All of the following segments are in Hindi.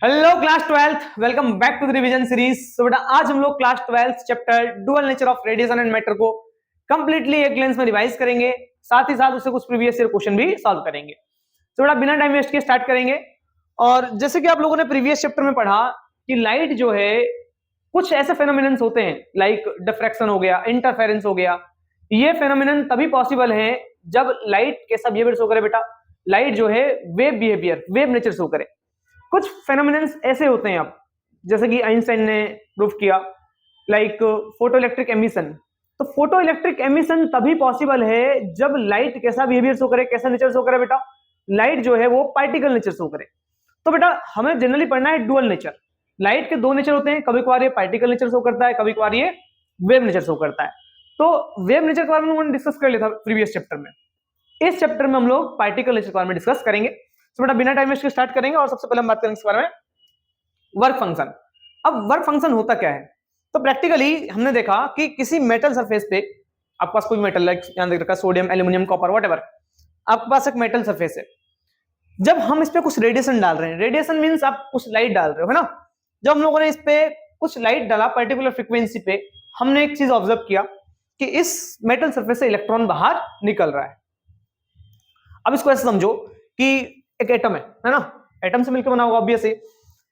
Hello class 12th, welcome back to the revision series. So बेटा आज हम लोग class 12th chapter dual nature of radiation and matter को कंप्लीटली एक लेंस में रिवाइज करेंगे, साथ ही साथ उससे कुछ प्रीवियस ईयर क्वेश्चन भी सॉल्व करेंगे। तो बेटा बिना टाइम वेस्ट के स्टार्ट करेंगे। और जैसे कि आप लोगों ने प्रीवियस चैप्टर में पढ़ा कि लाइट जो है कुछ ऐसे फेनोमेनन्स होते हैं लाइक डिफ्रैक्शन हो गया, इंटरफेरेंस हो गया। ये फेनोमेनन तभी पॉसिबल है जब लाइट कैसा बिहेवियर शो करे बेटा, लाइट जो है wave behaviour, wave nature show करे। कुछ फेनोमेनन्स ऐसे होते हैं अब जैसे कि आइंस्टाइन ने प्रूफ किया लाइक फोटो इलेक्ट्रिक एमिशन। तो फोटो इलेक्ट्रिक एमिशन तभी पॉसिबल है जब लाइट कैसा बिहेवियर शो करे, कैसा नेचर शो करे बेटा, लाइट जो है वो पार्टिकल नेचर शो करे। तो बेटा हमें जनरली पढ़ना है डुअल नेचर। लाइट के दो नेचर होते हैं, कभी कभार ये पार्टिकल नेचर शो करता है, कभी कभार ये वेव नेचर शो करता है। तो वेव नेचर के बारे में हमने डिस्कस कर लिया था प्रीवियस चैप्टर में। इस चैप्टर में हम लोग पार्टिकल नेचर के बारे में डिस्कस करेंगे। तो बेटा बिना टाइम वेस्ट के स्टार्ट करेंगे और सबसे पहले हम बात करेंगे इस बारे में वर्क फंक्शन। अब वर्क फंक्शन होता क्या है, तो प्रैक्टिकली हमने देखा कि किसी मेटल सरफेस पे आपके पास कोई मेटल लाइक यहां देख रखा सोडियम, एल्यूमिनियम, कॉपर, व्हाटएवर, आपके पास एक मेटल सरफेस है। जब हम इस पे कुछ रेडिएशन डाल रहे हैं, रेडिएशन मींस आप कुछ लाइट डाल रहे हो, है ना। जब हम लोगों ने इस पे कुछ लाइट डाला पर्टिकुलर फ्रीक्वेंसी पे, हमने एक चीज ऑब्जर्व किया कि इस मेटल सरफेस से इलेक्ट्रॉन बाहर निकल रहा है। अब इसको ऐसे समझो कि एक एटम है ना, एटम से मिलकर बना होगा ऑब्वियसली।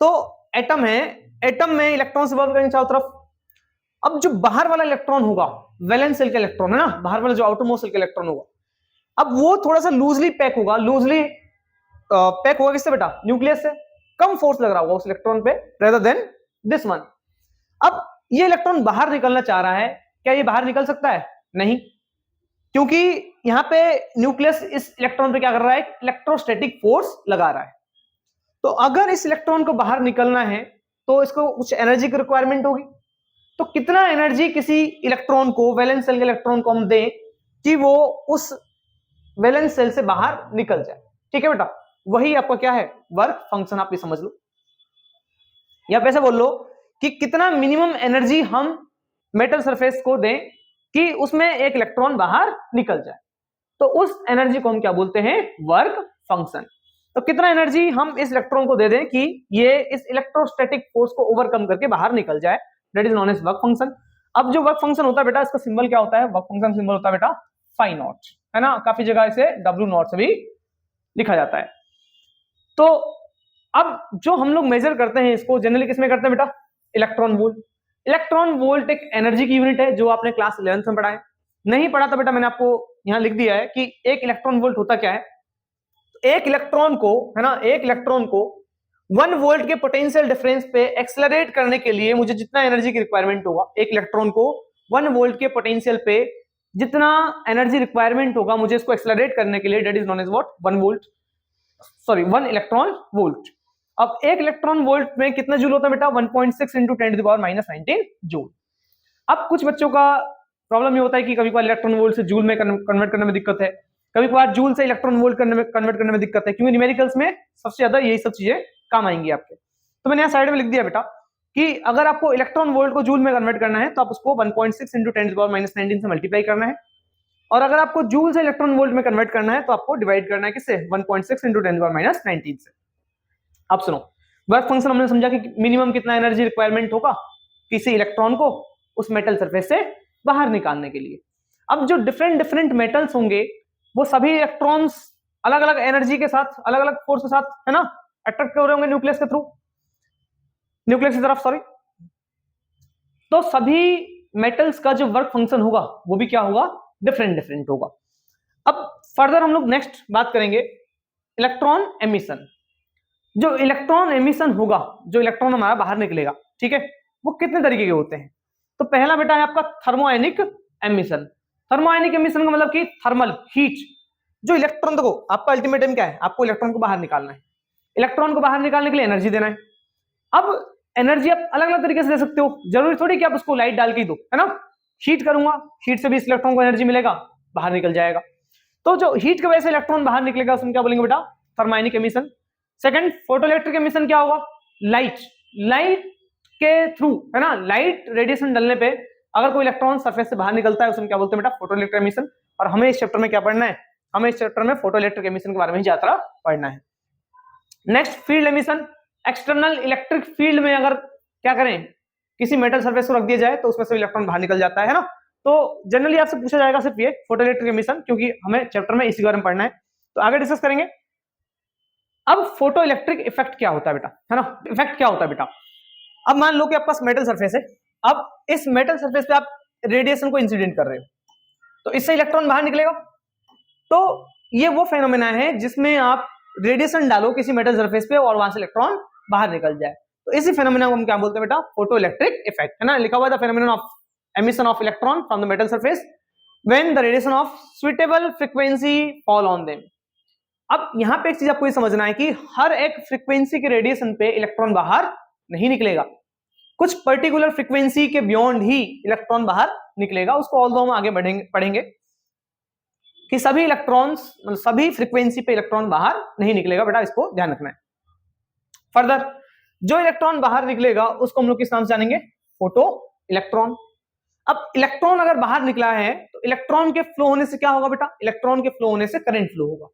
तो एटम है, एटम में इलेक्ट्रॉन रिवॉल्व करेंगे चारों तरफ। अब जो बाहर वाला इलेक्ट्रॉन होगा, वैलेंस सेल का इलेक्ट्रॉन है ना, बाहर वाला जो आउटरमोस्ट सेल का इलेक्ट्रॉन होगा, अब वो थोड़ा सा लूजली पैक होगा, लूजली पैक होगा किससे बेटा, न्यूक्लियस से। कम फोर्स लग रहा होगा उस इलेक्ट्रॉन पे रेदर देन दिस वन। अब ये इलेक्ट्रॉन बाहर निकलना चाह रहा है, क्या ये बाहर निकल सकता है? नहीं, क्योंकि यहां पे न्यूक्लियस इस इलेक्ट्रॉन पे क्या कर रहा है, इलेक्ट्रोस्टैटिक फोर्स लगा रहा है। तो अगर इस इलेक्ट्रॉन को बाहर निकलना है तो इसको कुछ एनर्जी की रिक्वायरमेंट होगी। तो कितना एनर्जी किसी इलेक्ट्रॉन को, वैलेंस सेल के इलेक्ट्रॉन को हम दें कि वो उस वैलेंस सेल से बाहर निकल जाए। ठीक है बेटा, वही आपका क्या है, वर्क फंक्शन। आप ये समझ लो या वैसे बोल लो कि कितना मिनिमम एनर्जी हम मेटल सरफेस को दें कि उसमें एक इलेक्ट्रॉन बाहर निकल जाए। तो उस एनर्जी को हम क्या बोलते हैं, वर्क फंक्शन। तो कितना एनर्जी हम इस इलेक्ट्रॉन को दे दें कि ये इस इलेक्ट्रोस्टैटिक फोर्स को ओवरकम करके बाहर निकल जाए, that is known as work function. अब जो वर्क फंक्शन होता है बेटा, इसका सिंबल क्या होता है, वर्क फंक्शन सिंबल होता है बेटा फाई नॉट, है ना। काफी जगह इसे डब्ल्यू नॉट से भी लिखा जाता है। तो अब जो हम लोग मेजर करते हैं इसको जनरली किसमें करते हैं बेटा, इलेक्ट्रॉन वोल्ट। इलेक्ट्रॉन वोल्ट एक एनर्जी की यूनिट है जो आपने क्लास 11th में पढ़ा है। नहीं पढ़ा तो बेटा मैंने आपको यहां लिख दिया है कि एक इलेक्ट्रॉन वोल्ट होता क्या है। एक इलेक्ट्रॉन को, है ना, एक इलेक्ट्रॉन को 1 वोल्ट के पोटेंशियल डिफरेंस पे एक्सेलरेट करने के लिए मुझे जितना एनर्जी की रिक्वायरमेंट होगा, एक इलेक्ट्रॉन को 1 वोल्ट के पोटेंशियल पे जितना एनर्जी रिक्वायरमेंट होगा मुझे इसको एक्सेलरेट करने के लिए, that is known as what, 1 volt, sorry 1 electron volt. अब एक इलेक्ट्रॉन वोल्ट में कितना जूल होता है बेटा, 1.6 इंटू 10⁻⁻19 जूल। अब कुछ बच्चों का प्रॉब्लम ये होता है कि कभी कभार इलेक्ट्रॉन वोल्ट से जूल में कन्वर्ट करने में दिक्कत है, कभी कभार जूल से इलेक्ट्रॉन वोल्ट कन्वर्ट करने में दिक्कत है, क्योंकि न्यूमेरिकल्स में सबसे ज्यादा यही सब चीजें काम आएंगी आपके। तो मैंने यहाँ साइड में लिख दिया बेटा कि अगर आपको इलेक्ट्रॉन वोल्ट को जूल में कन्वर्ट करना है तो आप उसको 1.6 इंटू 10⁻⁻19 से मल्टीप्लाई करना है, और अगर आपको जूल से इलेक्ट्रॉन वोल्ट में कन्वर्ट करना है तो आपको डिवाइड करना है किससे, 1.6 इंटू 10⁻⁻19 से। अब सुनो, वर्क फंक्शन हमने समझा कि मिनिमम कितना एनर्जी रिक्वायरमेंट होगा किसी इलेक्ट्रॉन को उस मेटल सरफेस से बाहर निकालने के लिए। अब जो डिफरेंट मेटल्स होंगे वो सभी इलेक्ट्रॉन्स अलग अलग एनर्जी के साथ, अलग अलग फोर्स के साथ, है ना, अट्रैक्ट हो रहे होंगे न्यूक्लियस के थ्रू, न्यूक्लियस की तरफ, सॉरी। तो सभी मेटल्स का जो वर्क फंक्शन होगा वो भी क्या होगा, डिफरेंट होगा। अब फर्दर हम लोग नेक्स्ट बात करेंगे इलेक्ट्रॉन एमिशन। जो इलेक्ट्रॉन एमिशन होगा, जो इलेक्ट्रॉन हमारा बाहर निकलेगा, ठीक है, वो कितने तरीके के होते हैं। तो पहला बेटा है आपका थर्मोआयनिक एमिशन। थर्मोआयनिक एमिशन का मतलब कि थर्मल हीट। जो इलेक्ट्रॉन, देखो आपका अल्टीमेट एम क्या है, आपको इलेक्ट्रॉन को बाहर निकालना है। इलेक्ट्रॉन को बाहर निकालने के लिए एनर्जी देना है। अब एनर्जी आप अलग अलग तरीके से दे सकते हो, जरूरी थोड़ी कि आप उसको लाइट डाल के ही दो, है ना। हीट करूंगा, हीट से भी इस इलेक्ट्रॉन को एनर्जी मिलेगा, बाहर निकल जाएगा। तो जो हीट की वजह से इलेक्ट्रॉन बाहर निकलेगा उसमें क्या बोलेंगे बेटा, थर्मोआयनिक एमिशन। सेकंड, फोटोइलेक्ट्रिक एमिशन क्या होगा, लाइट के थ्रू, है ना, लाइट रेडिएशन डलने पे अगर कोई इलेक्ट्रॉन सरफेस से बाहर निकलता है उसमें क्या बोलते हैं बेटा, फोटोइलेक्ट्रिक एमिशन। और हमें इस चैप्टर में क्या पढ़ना है, हमें इस चैप्टर में फोटोइलेक्ट्रिक एमिशन के बारे में ही ज्यादा पढ़ना है। Next, field emission. External electric field में अगर क्या करें, किसी मेटल सरफेस को रख दिया जाए तो उसमें से इलेक्ट्रॉन बाहर निकल जाता है ना। तो जनरली आपसे पूछा जाएगा सिर्फ ये फोटोइलेक्ट्रिक एमिशन, क्योंकि हमें चैप्टर में इसी बारे में पढ़ना है, तो आगे डिस्कस करेंगे। अब फोटो इलेक्ट्रिक इफेक्ट क्या होता है बेटा, है ना, इफेक्ट क्या होता है बेटा। अब मान लो कि आपके पास मेटल सरफेस है, अब इस मेटल सरफेस पे आप रेडिएशन को इंसिडेंट कर रहे हो, तो इससे इलेक्ट्रॉन बाहर निकलेगा। तो ये वो फेनोमेना है जिसमें आप रेडिएशन डालो किसी मेटल सरफेस पे और वहां से इलेक्ट्रॉन बाहर निकल जाए, तो इसी फेनोमेना को हम क्या बोलते हैं बेटा, फोटो इलेक्ट्रिक इफेक्ट, है ना। लिखा हुआ है the phenomena of emission of electron from the metal surface when the radiation of suitable frequency fall on them। अब यहां पे एक चीज आपको ये समझना है कि हर एक फ्रीक्वेंसी के रेडिएशन पे इलेक्ट्रॉन बाहर नहीं निकलेगा, कुछ पर्टिकुलर फ्रीक्वेंसी के बियॉन्ड ही इलेक्ट्रॉन बाहर निकलेगा। उसको ऑल्दो हम आगे पढ़ेंगे कि सभी इलेक्ट्रॉन्स मतलब सभी फ्रीक्वेंसी पे इलेक्ट्रॉन बाहर नहीं निकलेगा बेटा, इसको ध्यान रखना है। फर्दर जो इलेक्ट्रॉन बाहर निकलेगा उसको हम लोग किस नाम से जानेंगे, फोटो इलेक्ट्रॉन। अब इलेक्ट्रॉन अगर बाहर निकला है तो इलेक्ट्रॉन के फ्लो होने से क्या होगा बेटा, इलेक्ट्रॉन के फ्लो होने से करंट फ्लो होगा,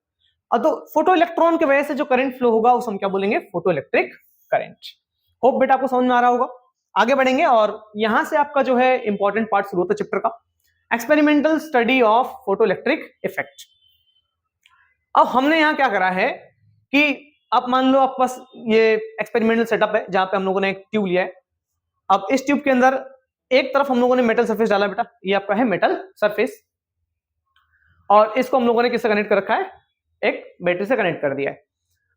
और तो फोटो इलेक्ट्रॉन की वजह से जो करंट फ्लो होगा उसे हम क्या बोलेंगे, फोटो इलेक्ट्रिक करंट। होप बेटा आपको समझ में आ रहा होगा। आगे बढ़ेंगे और यहां से आपका जो है इंपॉर्टेंट पार्ट शुरू होता है चैप्टर का, experimental study of photo electric effect. अब हमने यहां क्या करा है कि आप मान लो आपके पास ये एक्सपेरिमेंटल सेटअप है जहां पे हम लोगों ने एक ट्यूब लिया है। अब इस ट्यूब के अंदर एक तरफ हम लोगों ने मेटल सरफेस डाला बेटा, ये आपका है मेटल सरफेस, और इसको हम लोगों ने किससे कनेक्ट कर रखा है, एक बैटरी से कनेक्ट कर दिया है।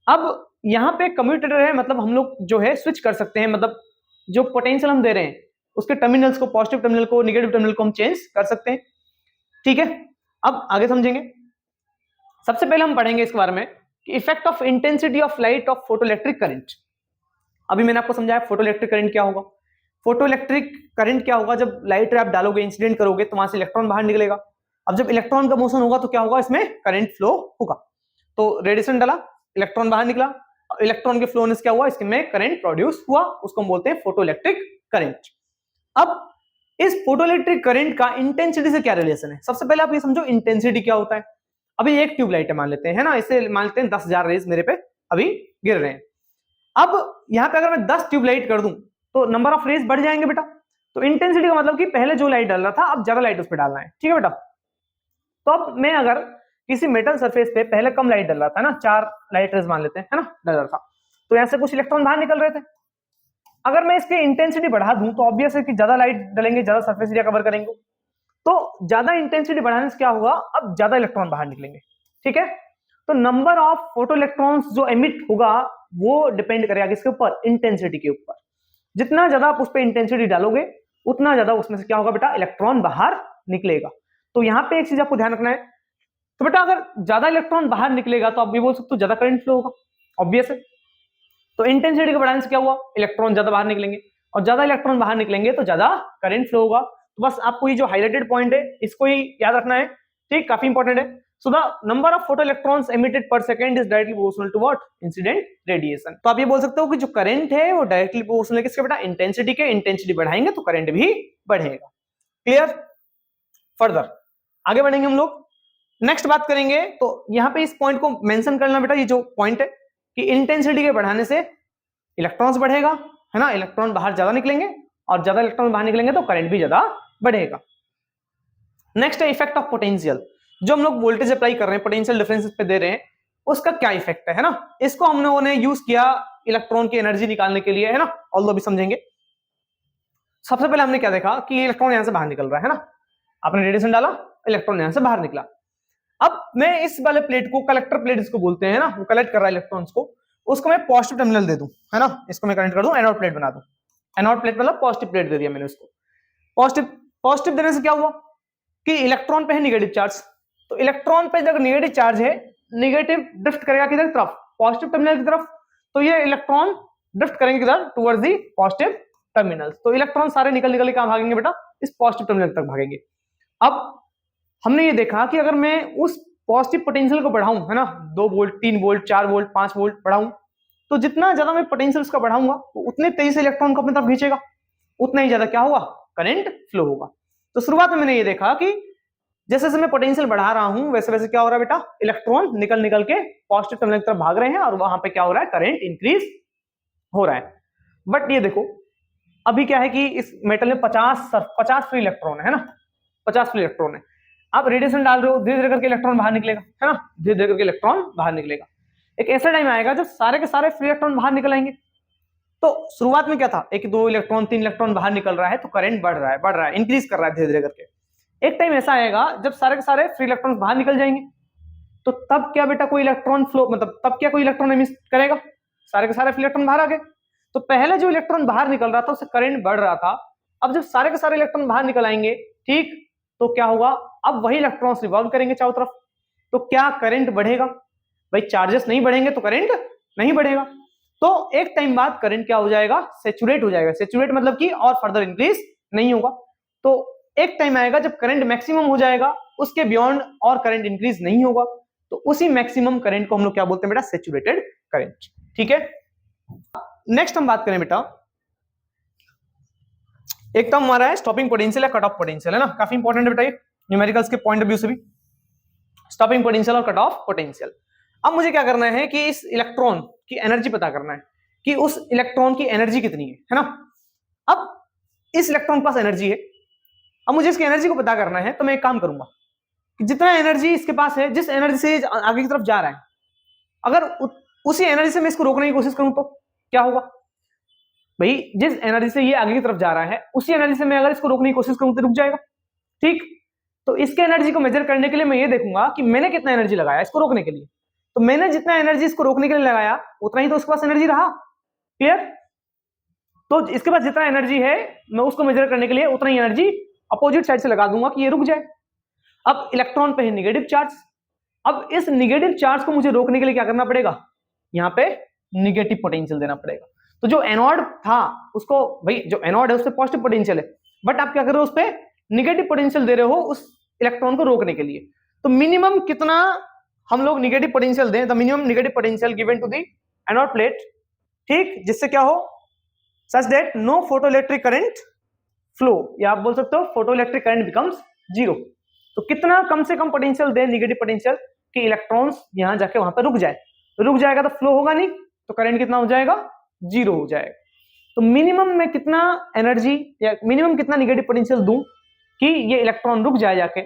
अब यहां पे कम्यूटेटर है, मतलब हम लोग जो है स्विच कर सकते हैं, मतलब जो पोटेंशियल हम दे रहे हैं उसके टर्मिनल्स को, पॉजिटिव टर्मिनल को निगेटिव टर्मिनल को हम चेंज कर सकते हैं, ठीक है। अब आगे समझेंगे। सबसे पहले हम पढ़ेंगे इसके बारे में कि effect of intensity of light of photo electric current. अभी मैंने आपको समझाया फोटो इलेक्ट्रिक करंट क्या होगा, फोटो इलेक्ट्रिक करंट क्या होगा, जब लाइट रे आप डालोगे, इंसिडेंट करोगे तो वहां से इलेक्ट्रॉन बाहर निकलेगा। अब जब इलेक्ट्रॉन का मोशन होगा तो क्या होगा, इसमें करंट फ्लो होगा। तो रेडिएशन डाला, इलेक्ट्रॉन बाहर निकला, इलेक्ट्रॉन के फ्लो होने से क्या हुआ, इसमें करंट प्रोड्यूस हुआ, उसको हम बोलते हैं फोटो इलेक्ट्रिक करंट। अब इस फोटो इलेक्ट्रिक करंट का इंटेंसिटी से क्या रिलेशन है, सबसे पहले आप ये समझो इंटेंसिटी क्या होता है। अभी एक ट्यूबलाइट है मान लेते हैं, है ना, इसे मान लेते हैं 10,000 रेज मेरे पे अभी गिर रहे हैं। अब यहां पे अगर मैं 10 ट्यूबलाइट कर दूं तो नंबर ऑफ रेज बढ़ जाएंगे बेटा। तो इंटेंसिटी का मतलब कि पहले जो लाइट डाल रहा था अब ज्यादा लाइट उस पर डालना है, ठीक है बेटा। तो अब मैं अगर किसी मेटल सरफेस पे पहले कम लाइट डाल रहा था ना, 4 लाइट रेज मान लेते हैं, है ना, डाल रहा था, तो यहां से कुछ इलेक्ट्रॉन बाहर निकल रहे थे। अगर मैं इसकी इंटेंसिटी बढ़ा दूं तो ऑब्वियस है कि ज्यादा लाइट डालेंगे, ज्यादा सरफेस एरिया कवर करेंगे, तो ज्यादा इंटेंसिटी बढ़ाने से क्या होगा, अब ज्यादा इलेक्ट्रॉन बाहर निकलेंगे, ठीक है। तो नंबर ऑफ फोटो इलेक्ट्रॉन्स जो एमिट होगा वो डिपेंड करेगा किसके ऊपर, इंटेंसिटी के ऊपर। जितना ज्यादा आप उस पर इंटेंसिटी डालोगे उतना ज्यादा उसमें से क्या होगा बेटा, इलेक्ट्रॉन बाहर निकलेगा। तो यहां पे एक चीज आपको ध्यान रखना है, तो बेटा अगर ज्यादा इलेक्ट्रॉन बाहर निकलेगा तो आप भी बोल सकते हो ज्यादा करंट फ्लो होगा, ऑब्वियस है। तो इंटेंसिटी को बढ़ाने से क्या हुआ, इलेक्ट्रॉन ज्यादा बाहर निकलेंगे, और ज्यादा इलेक्ट्रॉन बाहर निकलेंगे तो ज्यादा करंट फ्लो होगा। तो बस आपको ये जो हाईलाइटेड पॉइंट है इसको ही याद रखना है, ठीक, काफी इंपॉर्टेंट है। So the number of photo electrons emitted per second is directly proportional to what? Incident radiation। तो आप ये बोल सकते हो कि जो करंट है वो डायरेक्टली प्रोपोर्शनल है किसके बेटा, इंटेंसिटी के। इंटेंसिटी बढ़ाएंगे तो करंट भी बढ़ेगा। क्लियर। फर्दर आगे बढ़ेंगे हम लोग, नेक्स्ट बात करेंगे। तो यहाँ पे इस पॉइंट को मेंशन करना बेटा, ये जो पॉइंट है कि इंटेंसिटी के बढ़ाने से इलेक्ट्रॉन्स बढ़ेगा, है ना, इलेक्ट्रॉन बाहर ज्यादा निकलेंगे, और ज्यादा इलेक्ट्रॉन बाहर निकलेंगे तो करंट भी ज्यादा बढ़ेगा। नेक्स्ट है इफेक्ट ऑफ पोटेंशियल। जो हम लोग वोल्टेज अप्लाई कर रहे हैं, पोटेंशियल डिफरेंसेस पे दे रहे हैं, उसका क्या इफेक्ट है ना। इसको हम लोगों ने यूज किया इलेक्ट्रॉन की एनर्जी निकालने के लिए, है ना, ऑल्दो भी समझेंगे। सबसे पहले हमने क्या देखा कि इलेक्ट्रॉन यहां से बाहर निकल रहा है ना, आपने रेडिएशन डाला, इलेक्ट्रॉन यहां से बाहर निकला। अब मैं इस वाले प्लेट को, कलेक्टर प्लेट इसको बोलते हैं ना, वो कलेक्ट कर रहा है इलेक्ट्रॉन्स को, उसको मैं पॉजिटिव टर्मिनल दे दूं, है ना, इसको मैं कनेक्ट कर दूं, एनोड प्लेट बना दूं। एनोड प्लेट मतलब पॉजिटिव प्लेट दे दिया मैंने उसको। पॉजिटिव देने से क्या हुआ कि इलेक्ट्रॉन पे है निगेटिव चार्ज, तो इलेक्ट्रॉन पे जब निगेटिव चार्ज है, निगेटिव ड्रिफ्ट करेगा किधर तरफ, पॉजिटिव टर्मिनल की तरफ, तो ये इलेक्ट्रॉन ड्रिफ्ट करेंगे किधर, टुवर्ड्स दी पॉजिटिव टर्मिनल। तो इलेक्ट्रॉन सारे निकल के कहां भागेंगे बेटा, इस पॉजिटिव टर्मिनल तक भागेंगे। अब हमने ये देखा कि अगर मैं उस पॉजिटिव पोटेंशियल को बढ़ाऊं, है ना, 2 वोल्ट 3 वोल्ट 4 वोल्ट 5 वोल्ट बढ़ाऊं, तो जितना ज्यादा मैं पोटेंशियल उसका बढ़ाऊंगा तो उतने तेजी से इलेक्ट्रॉन को अपनी तरफ खींचेगा, उतना ही ज्यादा क्या होगा, करंट फ्लो होगा। तो शुरुआत में मैंने ये देखा कि जैसे जैसे मैं पोटेंशियल बढ़ा रहा हूं वैसे वैसे क्या हो रहा है बेटा, इलेक्ट्रॉन निकल के पॉजिटिव टर्मिनल की तरफ भाग रहे हैं, और वहां पे क्या हो रहा है, करंट इंक्रीज हो रहा है। बट ये देखो अभी क्या है कि इस मेटल में 50 फ्री इलेक्ट्रॉन है ना, 50 फ्री इलेक्ट्रॉन है। आप रेडिएशन डाल रहे हो, धीरे धीरे करके इलेक्ट्रॉन बाहर निकलेगा, है ना, धीरे धीरे करके इलेक्ट्रॉन बाहर निकलेगा। एक ऐसा टाइम आएगा जब सारे के सारे फ्री इलेक्ट्रॉन बाहर निकल आएंगे। तो शुरुआत में क्या था, 1 2 इलेक्ट्रॉन 3 इलेक्ट्रॉन बाहर निकल रहा है, तो करंट बढ़ रहा है, इंक्रीज कर रहा है धीरे धीरे करके। एक टाइम ऐसा आएगा जब सारे के सारे फ्री इलेक्ट्रॉन बाहर निकल जाएंगे, तो तब क्या बेटा कोई इलेक्ट्रॉन फ्लो, मतलब तब क्या कोई इलेक्ट्रॉन एमिट करेगा, सारे के सारे फ्री इलेक्ट्रॉन बाहर आ गए। तो पहले जो इलेक्ट्रॉन बाहर निकल रहा था उससे करंट बढ़ रहा था, अब जब सारे के सारे इलेक्ट्रॉन बाहर निकल आएंगे, ठीक, तो क्या होगा, अब वही इलेक्ट्रॉन्स रिवॉल्व करेंगे चारों तरफ, तो क्या करंट बढ़ेगा, भाई चार्जेस नहीं बढ़ेंगे तो करंट नहीं बढ़ेगा। तो एक टाइम बाद करंट क्या हो जाएगा, सैचुरेट हो जाएगा। सैचुरेट मतलब कि और फर्दर इंक्रीज नहीं होगा। तो एक टाइम आएगा जब करंट मैक्सिमम हो जाएगा, उसके बियॉन्ड और करंट इंक्रीज नहीं होगा, तो उसी मैक्सिमम करंट को हम लोग क्या बोलते हैं बेटा, सैचुरेटेड करंट। ठीक है, नेक्स्ट हम बात करें बेटा, एक टर्म हमारा है स्टॉपिंग पोटेंशियल या कट ऑफ पोटेंशियल, है ना, काफी इंपॉर्टेंट है बेटा ये न्यूमेरिकल्स के पॉइंट ऑफ व्यू से भी, स्टॉपिंग पोटेंशियल और कट ऑफ पोटेंशियल। अब मुझे क्या करना है कि इस इलेक्ट्रॉन की एनर्जी पता करना है कि उस इलेक्ट्रॉन की एनर्जी कितनी है ना। अब इस इलेक्ट्रॉन के पास एनर्जी है, अब मुझे इसकी एनर्जी को पता करना है, तो मैं एक काम करूंगा कि जितना एनर्जी इसके पास है, जिस एनर्जी से आगे की तरफ जा रहा है, अगर उसी एनर्जी से मैं इसको रोकने की कोशिश करूं तो क्या होगा, भाई जिस एनर्जी से ये आगे की तरफ जा रहा है उसी एनर्जी से मैं अगर इसको रोकने की कोशिश करूं तो रुक जाएगा। ठीक, तो इसके एनर्जी को मेजर करने के लिए मैं ये देखूंगा कि मैंने कितना एनर्जी लगाया इसको रोकने के लिए। तो मैंने जितना एनर्जी इसको रोकने के लिए लगाया उतना ही तो उसके पास एनर्जी रहा। क्लियर, तो इसके पास जितना एनर्जी है मैं उसको मेजर करने के लिए उतना ही एनर्जी अपोजिट साइड से लगा दूंगा कि ये रुक जाए। अब इलेक्ट्रॉन पे है निगेटिव चार्ज, अब इस निगेटिव चार्ज को मुझे रोकने के लिए क्या करना पड़ेगा, यहां पे निगेटिव पोटेंशियल देना पड़ेगा। तो जो एनोड था उसको, भाई जो एनोड है उस पे पॉजिटिव पोटेंशियल है, बट आप क्या कर रहे हो, उस पे निगेटिव पोटेंशियल दे रहे हो उस इलेक्ट्रॉन को रोकने के लिए। तो मिनिमम कितना हम लोग निगेटिव पोटेंशियल दें, the minimum negative potential given to the anode plate, ठीक, जिससे क्या हो, such that no photoelectric current flow, या आप बोल सकते हो फोटोइलेक्ट्रिक करंट बिकम्स जीरो। तो कितना कम से कम पोटेंशियल दे, निगेटिव पोटेंशियल, कि इलेक्ट्रॉन्स यहां जाके वहां पर रुक जाए। रुक जाएगा तो फ्लो होगा नहीं, तो करंट कितना हो जाएगा, जीरो हो जाएगा। तो मिनिमम में कितना एनर्जी या मिनिमम कितना निगेटिव पोटेंशियल दूं कि ये इलेक्ट्रॉन रुक जाए जाके,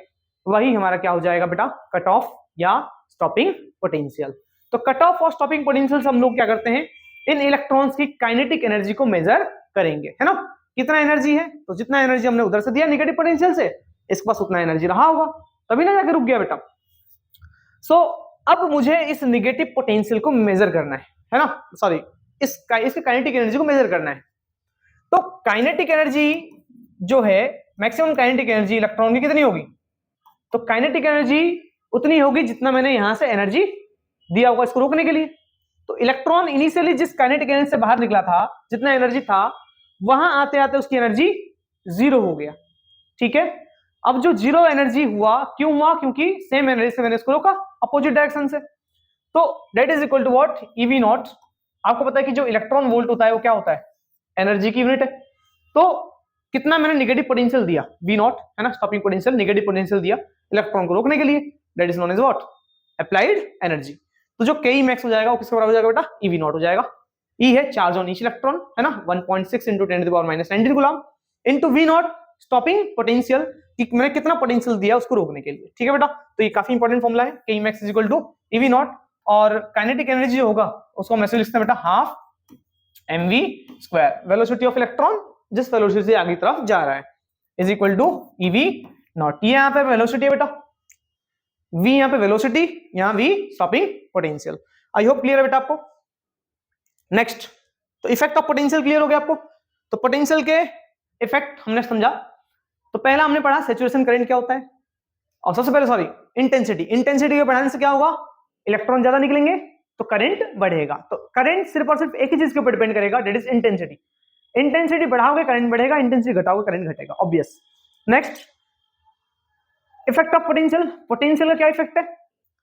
वही हमारा क्या हो जाएगा बेटा, कट ऑफ या स्टॉपिंग पोटेंशियल। तो कट ऑफ और स्टॉपिंग पोटेंशियल से हम लोग क्या करते हैं, इन इलेक्ट्रॉन्स की काइनेटिक एनर्जी को मेजर करेंगे, है ना, कितना एनर्जी है, तो जितना एनर्जी हमने उधर से दिया निगेटिव पोटेंशियल से, इसके पास उतना एनर्जी रहा होगा, तभी ना जाके रुक गया बेटा। सो अब मुझे इस निगेटिव पोटेंशियल को मेजर करना है ना, सॉरी इसके काइनेटिक एनर्जी को मेजर करना है। तो काइनेटिक एनर्जी जो है, मैक्सिमम काइनेटिक एनर्जी इलेक्ट्रॉन की कितनी होगी, तो काइनेटिक एनर्जी उतनी होगी जितना मैंने यहां से एनर्जी दिया होगा इसको रोकने के लिए। तो इलेक्ट्रॉन इनिशियली जिस काइनेटिक एनर्जी से बाहर निकला था, जितना एनर्जी था, वहां आते आते उसकी एनर्जी जीरो हो गया। ठीक है, अब जो जीरो एनर्जी हुआ, क्यों हुआ, क्योंकि सेम एनर्जी से मैंने इसको रोका अपोजिट डायरेक्शन से। तो that is equal to what, eV naught. आपको पता है कि जो इलेक्ट्रॉन वोल्ट होता है वो क्या होता है, एनर्जी की यूनिट है। तो कितना मैंने निगेटिव पोटेंशियल दिया, वी नॉट, है ना, स्टॉपिंग पोटेंशियल, निगेटिव पोटेंशियल दिया इलेक्ट्रॉन को रोकने के लिए, that is known as what, applied energy. तो जो के मैक्स हो जाएगा वो किसके बराबर हो जाएगा बेटा, ईवी नॉट हो जाएगा। ई है चार्ज ऑन ईच इलेक्ट्रॉन, है ना, 1.6 × 10⁻⁻19 coulomb into V naught stopping potential, कि मैंने कितना पोटेंशियल दिया उसको रोकने के लिए। ठीक है बेटा, तो ये काफी इंपॉर्टेंट फॉर्मूला है, K max is equal to eV naught, और काइनेटिक एनर्जी जो होगा उसको हम ऐसे लिखते हैं बेटा, half mv², velocity of electron जिस वेलोसिटी से आगे तरफ जा रहा है, is equal to eV naught. ये यहाँ पे वेलोसिटी है बेटा, v यहाँ पे वेलोसिटी, यहाँ v stopping potential. I hope clear है बेटा आपको। नेक्स्ट, तो इफेक्ट ऑफ पोटेंशियल क्लियर हो गया आपको। तो पोटेंशियल के इफेक्ट हमने समझा। तो पहला हमने पढ़ा सैचुरेशन करंट क्या होता है, और सबसे पहले सॉरी इंटेंसिटी, इंटेंसिटी के बढ़ाने से क्या होगा, इलेक्ट्रॉन ज्यादा निकलेंगे तो करंट बढ़ेगा। तो करंट सिर्फ और सिर्फ एक ही चीज के ऊपर डिपेंड करेगा, दैट इज इंटेंसिटी। इंटेंसिटी बढ़ाओगे करंट बढ़ेगा, इंटेंसिटी घटाओगे करंट घटेगा, obvious. Next, effect of potential, potential का क्या इफेक्ट है,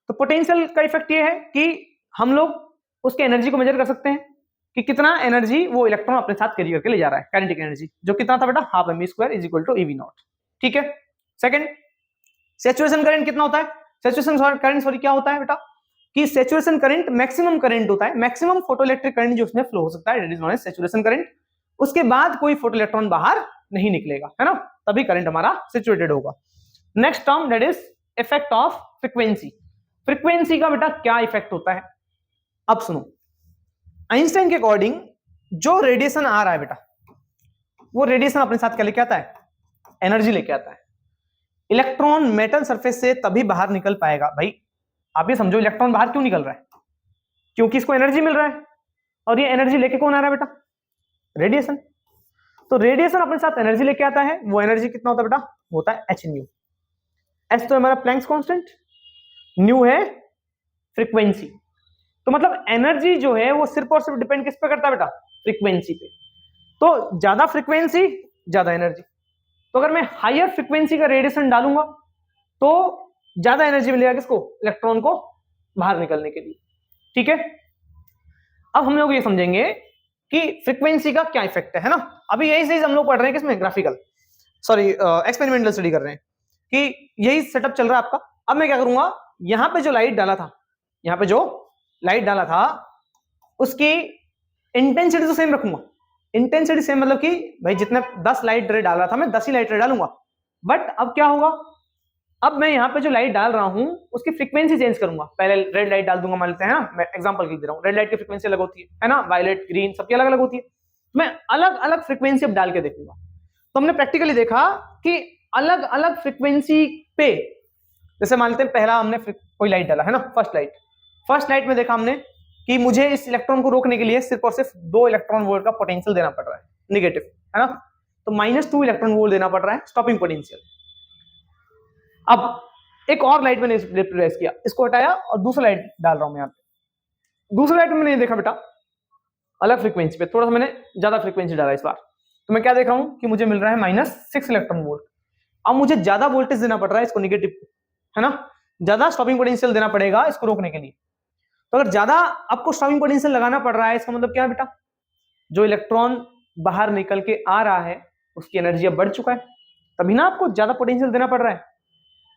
तो पोटेंशियल का इफेक्ट ये है कि हम लोग उसके एनर्जी को मेजर कर सकते हैं कि कितना एनर्जी वो इलेक्ट्रॉन अपने साथ कैरी करके ले जा रहा है, काइनेटिक एनर्जी, जो कितना था बेटा, half mv² is equal to eV naught. ठीक है, सेकंड, सैचुरेशन करंट कितना होता है, सैचुरेशन करंट सॉरी क्या होता है बेटा, कि सैचुरेशन करंट मैक्सिमम करंट होता है, मैक्सिमम फोटोइलेक्ट्रिक करंट जो उसमें फ्लो हो सकता है, that is known as saturation current. उसके बाद कोई फोटोइलेक्ट्रॉन बाहर नहीं निकलेगा, है ना, तभी करंट हमारा सैचुरेटेड होगा। Next term that is effect of frequency. Frequency का बेटा क्या इफेक्ट होता है, अब सुनो। आइंस्टाइन के अकॉर्डिंग जो रेडिएशन आ रहा है बेटा, वो रेडिएशन अपने साथ क्या लेके आता है, एनर्जी लेके आता है। इलेक्ट्रॉन मेटल सरफेस से तभी बाहर निकल पाएगा, भाई आप ये समझो इलेक्ट्रॉन बाहर क्यों निकल रहा है, क्योंकि इसको एनर्जी मिल रहा है, और ये एनर्जी लेके कौन आ रहा है बेटा, रेडिएशन। तो रेडिएशन अपने साथ एनर्जी लेके आता है, वो एनर्जी कितना होता है बेटा, होता है एच न्यू। एच तो हमारा प्लैंक्स कांस्टेंट, न्यू है फ्रीक्वेंसी। तो मतलब एनर्जी जो है वो सिर्फ और सिर्फ डिपेंड किस पे करता है बेटा, फ्रीक्वेंसी पे। तो ज्यादा फ्रीक्वेंसी ज्यादा एनर्जी। तो अगर मैं हायर फ्रीक्वेंसी का रेडिएशन डालूंगा तो ज्यादा एनर्जी मिलेगा किसको, इलेक्ट्रॉन को बाहर निकलने के लिए। ठीक है, अब हम लोग ये समझेंगे कि फ्रीक्वेंसी का क्या इफेक्ट है ना। अभी यही चीज हम लोग पढ़ रहे हैं किसमें, ग्राफिकल सॉरी एक्सपेरिमेंटल स्टडी कर रहे हैं कि यही सेटअप चल रहा है आपका। अब मैं क्या करूंगा, यहां पे जो लाइट डाला था, यहां पे जो लाइट डाला था उसकी इंटेंसिटी तो सेम रखूंगा। इंटेंसिटी सेम मतलब कि भाई जितने 10 लाइट रे डाल रहा था मैं 10 ही लाइट रे डालूंगा। बट अब क्या होगा, अब मैं यहाँ पे जो लाइट डाल रहा हूं उसकी फ्रीक्वेंसी चेंज करूंगा। पहले रेड लाइट डाल दूंगा, मान लेते हैं ना, मैं एग्जांपल दे रहा हूँ, रेड लाइट की फ्रीक्वेंसी अलग होती है ना, वायलेट ग्रीन सबकी अलग अलग होती है। मैं अलग अलग फ्रीक्वेंसी अब डाल के देखूंगा। तो हमने प्रैक्टिकली देखा कि अलग अलग फ्रीक्वेंसी पे, जैसे मान लेते हैं पहला हमने कोई लाइट डाला है ना, फर्स्ट लाइट में देखा हमने कि मुझे इस इलेक्ट्रॉन को रोकने के लिए सिर्फ और सिर्फ 2 इलेक्ट्रॉन वोल्ट का पोटेंशियल देना पड़ रहा है, निगेटिव, है ना। तो -2 इलेक्ट्रॉन वोल्ट देना पड़ रहा है स्टॉपिंग पोटेंशियल। अब एक और लाइट मैंने रिप्लेस किया, इसको हटाया और दूसरा लाइट डाल रहा हूं मैं यहाँ पे। दूसरा लाइट में मैंने देखा बेटा अलग फ्रीक्वेंसी पे, थोड़ा सा मैंने ज्यादा फ्रीक्वेंसी डाला इस बार। तो मैं क्या देख रहा हूं कि मुझे मिल रहा है -6 इलेक्ट्रॉन वोल्ट। अब मुझे ज्यादा वोल्टेज देना पड़ रहा है इसको, निगेटिव, है ना, ज्यादा स्टॉपिंग पोटेंशियल देना पड़ेगा इसको रोकने के लिए। तो अगर ज्यादा आपको स्टॉपिंग पोटेंशियल लगाना पड़ रहा है, इसका मतलब क्या है बेटा, जो इलेक्ट्रॉन बाहर निकल के आ रहा है उसकी एनर्जी अब बढ़ चुका है, तभी ना आपको ज्यादा पोटेंशियल देना पड़ रहा है।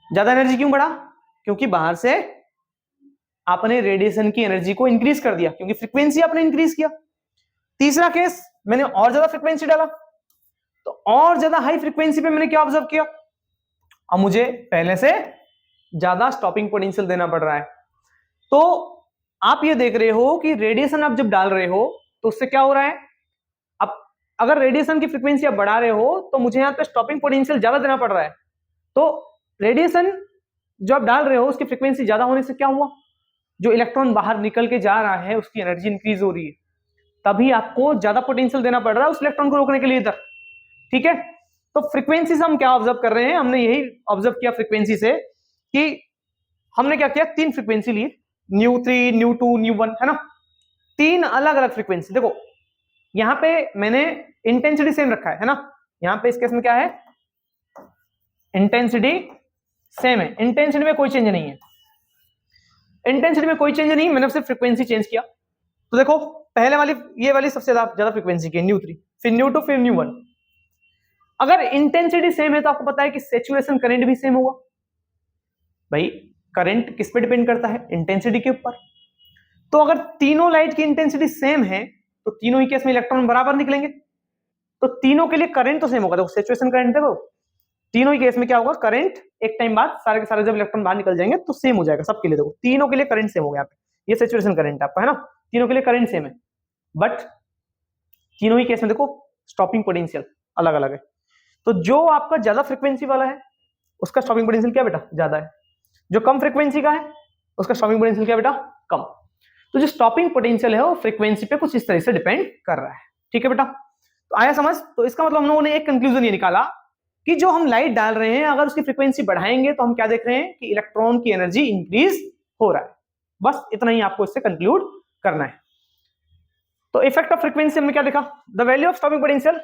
ज्यादा एनर्जी क्यों बढ़ा, क्योंकि बाहर से आपने रेडिएशन की एनर्जी को इंक्रीज कर दिया, क्योंकि फ्रीक्वेंसी आपने इंक्रीज किया। तीसरा केस, मैंने और ज्यादा फ्रीक्वेंसी डाला, तो और ज्यादा हाई फ्रीक्वेंसी पे मैंने क्या ऑब्जर्व किया, अब मुझे पहले से ज्यादा स्टॉपिंग पोटेंशियल देना पड़ रहा है। तो आप ये देख रहे हो कि रेडिएशन आप जब डाल रहे हो तो उससे क्या हो रहा है, अब अगर रेडिएशन की फ्रीक्वेंसी आप बढ़ा रहे हो तो मुझे यहां पे स्टॉपिंग पोटेंशियल ज्यादा देना पड़ रहा है। तो रेडिएशन जो आप डाल रहे हो उसकी फ्रीक्वेंसी ज्यादा होने से क्या हुआ, जो इलेक्ट्रॉन बाहर निकल के जा रहा है उसकी एनर्जी इंक्रीज हो रही है, तभी आपको ज्यादा पोटेंशियल देना पड़ रहा है उस इलेक्ट्रॉन को रोकने के लिए इधर। ठीक है, तो फ्रीक्वेंसी से हम क्या ऑब्जर्व कर रहे हैं, हमने यही ऑब्जर्व किया फ्रीक्वेंसी से कि हमने क्या किया, 3 फ्रीक्वेंसी ली, ν3, ν2, ν1, है ना, 3 अलग अलग फ्रीक्वेंसी। देखो यहां पे मैंने इंटेंसिटी सेम रखा है ना, यहां पे इस केस में क्या है, इंटेंसिटी सेम है, इंटेंसिटी में कोई चेंज नहीं है, इंटेंसिटी में कोई चेंज नहीं, मैंने सिर्फ फ्रीक्वेंसी चेंज किया। तो देखो पहले वाली ये वाली सबसे ज्यादा फ्रीक्वेंसी की ν3, फिर ν2, फिर ν1। अगर इंटेंसिटी सेम है तो आपको पता है कि सैचुरेशन करंट भी सेम होगा। भाई करंट किस पे डिपेंड करता है, इंटेंसिटी के ऊपर। तो अगर तीनों लाइट की इंटेंसिटी सेम है तो तीनों ही केस में इलेक्ट्रॉन बराबर निकलेंगे, तो तीनों के लिए करंट तो सेम होगा। देखो सैचुरेशन करंट, देखो तीनों ही केस में क्या होगा, करंट एक टाइम बाद सारे के सारे जब इलेक्ट्रॉन बाहर निकल जाएंगे तो सेम हो जाएगा सबके लिए। देखो तीनों के लिए करंट सेम हो गया, यहाँ पे ये सैचुरेशन करंट आपका, है ना, तीनों के लिए करंट सेम है, बट तीनों ही केस में देखो स्टॉपिंग पोटेंशियल अलग अलग है। तो जो आपका ज्यादा फ्रीक्वेंसी वाला है उसका स्टॉपिंग पोटेंशियल क्या बेटा, ज्यादा है, जो कम फ्रीक्वेंसी का है उसका स्टॉपिंग पोटेंशियल क्या बेटा, कम। तो जो स्टॉपिंग पोटेंशियल है वो फ्रीक्वेंसी पे कुछ इस तरह से डिपेंड कर रहा है। ठीक है बेटा, तो आया समझ। तो इसका मतलब हम लोगों ने एक कंक्लूजन ये निकाला कि जो हम लाइट डाल रहे हैं अगर उसकी फ्रीक्वेंसी बढ़ाएंगे तो हम क्या देख रहे हैं कि इलेक्ट्रॉन की एनर्जी इंक्रीज हो रहा है। बस इतना ही आपको इससे कंक्लूड करना है। तो इफेक्ट ऑफ फ्रीक्वेंसी हमने क्या देखा, the value of stopping potential,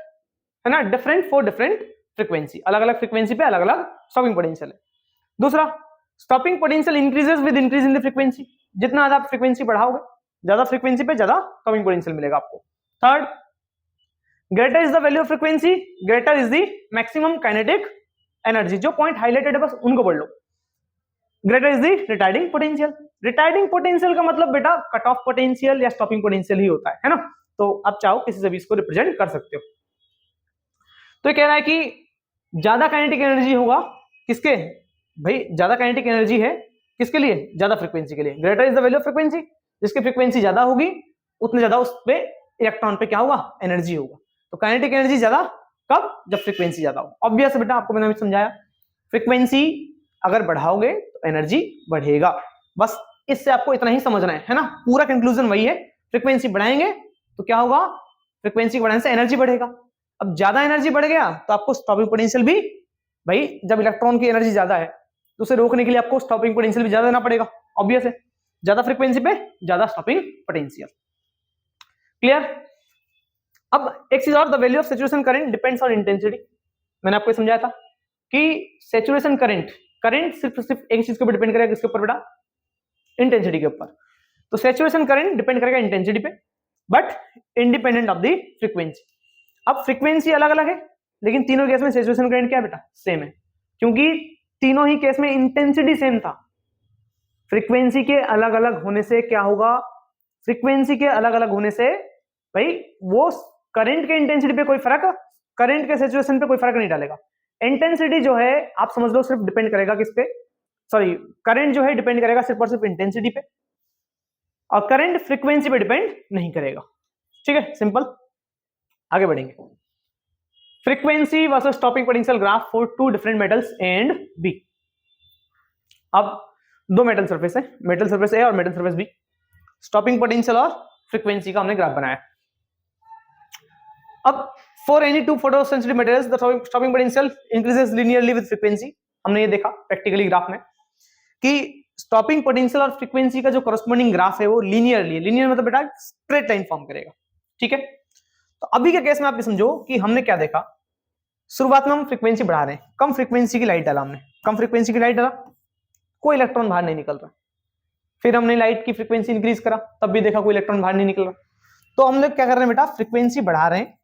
है ना, डिफरेंट फॉर डिफरेंट फ्रीक्वेंसी, अलग अलग फ्रीक्वेंसी पे अलग अलग स्टॉपिंग पोटेंशियल है। दूसरा, stopping potential increases with increase in the frequency, जितना ज्यादा फ्रीक्वेंसी बढ़ाओगे ज्यादा फ्रीक्वेंसी पे ज्यादा स्टॉपिंग पोटेंशियल मिलेगा आपको। Third, greater is the value of frequency greater is the maximum kinetic energy. जो पॉइंट हाईलाइटेड है बस उनको पढ़ लो। Greater is the retarding potential. Retarding potential का मतलब बेटा कट ऑफ पोटेंशियल या स्टॉपिंग पोटेंशियल ही होता है ना। तो आप चाहो किसी से भी इसको रिप्रेजेंट कर सकते हो। तो ये कह रहा है कि ज्यादा काइनेटिक एनर्जी होगा किसके, भाई ज्यादा काइनेटिक एनर्जी है किसके लिए, ज्यादा फ्रीक्वेंसी के लिए। Greater is the value of frequency, जिसकी फ्रीक्वेंसी ज्यादा होगी उतने ज्यादा उस पे इलेक्ट्रॉन पे क्या होगा, एनर्जी होगा। तो काइनेटिक एनर्जी ज्यादा कब, जब फ्रीक्वेंसी ज्यादा हो। ऑब्वियस बेटा, आपको मैंने समझाया, फ्रीक्वेंसी अगर बढ़ाओगे तो एनर्जी बढ़ेगा। बस इससे आपको इतना ही समझना है ना। पूरा कंक्लूजन वही है, फ्रीक्वेंसी बढ़ाएंगे तो क्या होगा, फ्रीक्वेंसी बढ़ाने से एनर्जी बढ़ेगा। अब ज्यादा एनर्जी बढ़ गया तो आपको स्टॉपिंग पोटेंशियल भी, भाई जब इलेक्ट्रॉन की एनर्जी ज्यादा है तो उसे रोकने के लिए आपको स्टॉपिंग पोटेंशियल भी ज्यादा देना पड़ेगा। ऑब्वियस है, ज्यादा फ्रीक्वेंसी पे ज्यादा स्टॉपिंग पोटेंशियल। क्लियर। अब एक चीज और, the value of saturation current depends on intensity. मैंने आपको समझाया था कि सैचुरेशन करंट, करंट सिर्फ एक चीज के ऊपर डिपेंड करेगा, किसके ऊपर बेटा, इंटेंसिटी के ऊपर। तो सैचुरेशन करंट डिपेंड करेगा इंटेंसिटी पे, but independent of the frequency. अब फ्रीक्वेंसी अलग अलग है, लेकिन तीनों केस में सैचुरेशन करंट क्या है बेटा, सेम है, क्योंकि तीनों ही केस में इंटेंसिटी सेम था। फ्रीक्वेंसी के अलग अलग होने से क्या होगा, फ्रीक्वेंसी के अलग अलग होने से भाई वो करंट के इंटेंसिटी पे कोई फर्क, करंट के सैचुरेशन पे कोई फर्क नहीं डालेगा। इंटेंसिटी जो है आप समझ लो सिर्फ डिपेंड करेगा किस पे, सॉरी करंट जो है डिपेंड करेगा सिर्फ और सिर्फ इंटेंसिटी पे, और करंट फ्रीक्वेंसी पे डिपेंड नहीं करेगा। ठीक है, सिंपल। आगे बढ़ेंगे। Frequency versus stopping potential graph for two different metals A and B. अब दो मेटल सरफेस है, मेटल सरफेस ए और metal surface B. Stopping potential और फ्रीक्वेंसी का हमने ग्राफ बनाया। अब for any two photo sensitive materials the stopping potential increases linearly with frequency. हमने ये देखा प्रैक्टिकली ग्राफ में कि स्टॉपिंग पोटेंशियल और फ्रीक्वेंसी का जो करस्पॉन्डिंग ग्राफ है वो लीनियरली है। लीनियर मतलब बेटा स्ट्रेट लाइन फॉर्म करेगा। ठीक है, तो अभी के केस में आप ये समझो कि हमने क्या देखा, शुरुआत में हम फ्रीक्वेंसी बढ़ा रहे हैं, कम फ्रीक्वेंसी की लाइट डाला हमने, कम फ्रीक्वेंसी की लाइट डाला, कोई इलेक्ट्रॉन बाहर नहीं निकल रहा। फिर हमने लाइट की फ्रीक्वेंसी इंक्रीज करा, तब भी देखा कोई इलेक्ट्रॉन बाहर नहीं निकल रहा। तो हम लोग क्या कर रहे हैं बेटा, फ्रीक्वेंसी बढ़ा रहे हैं,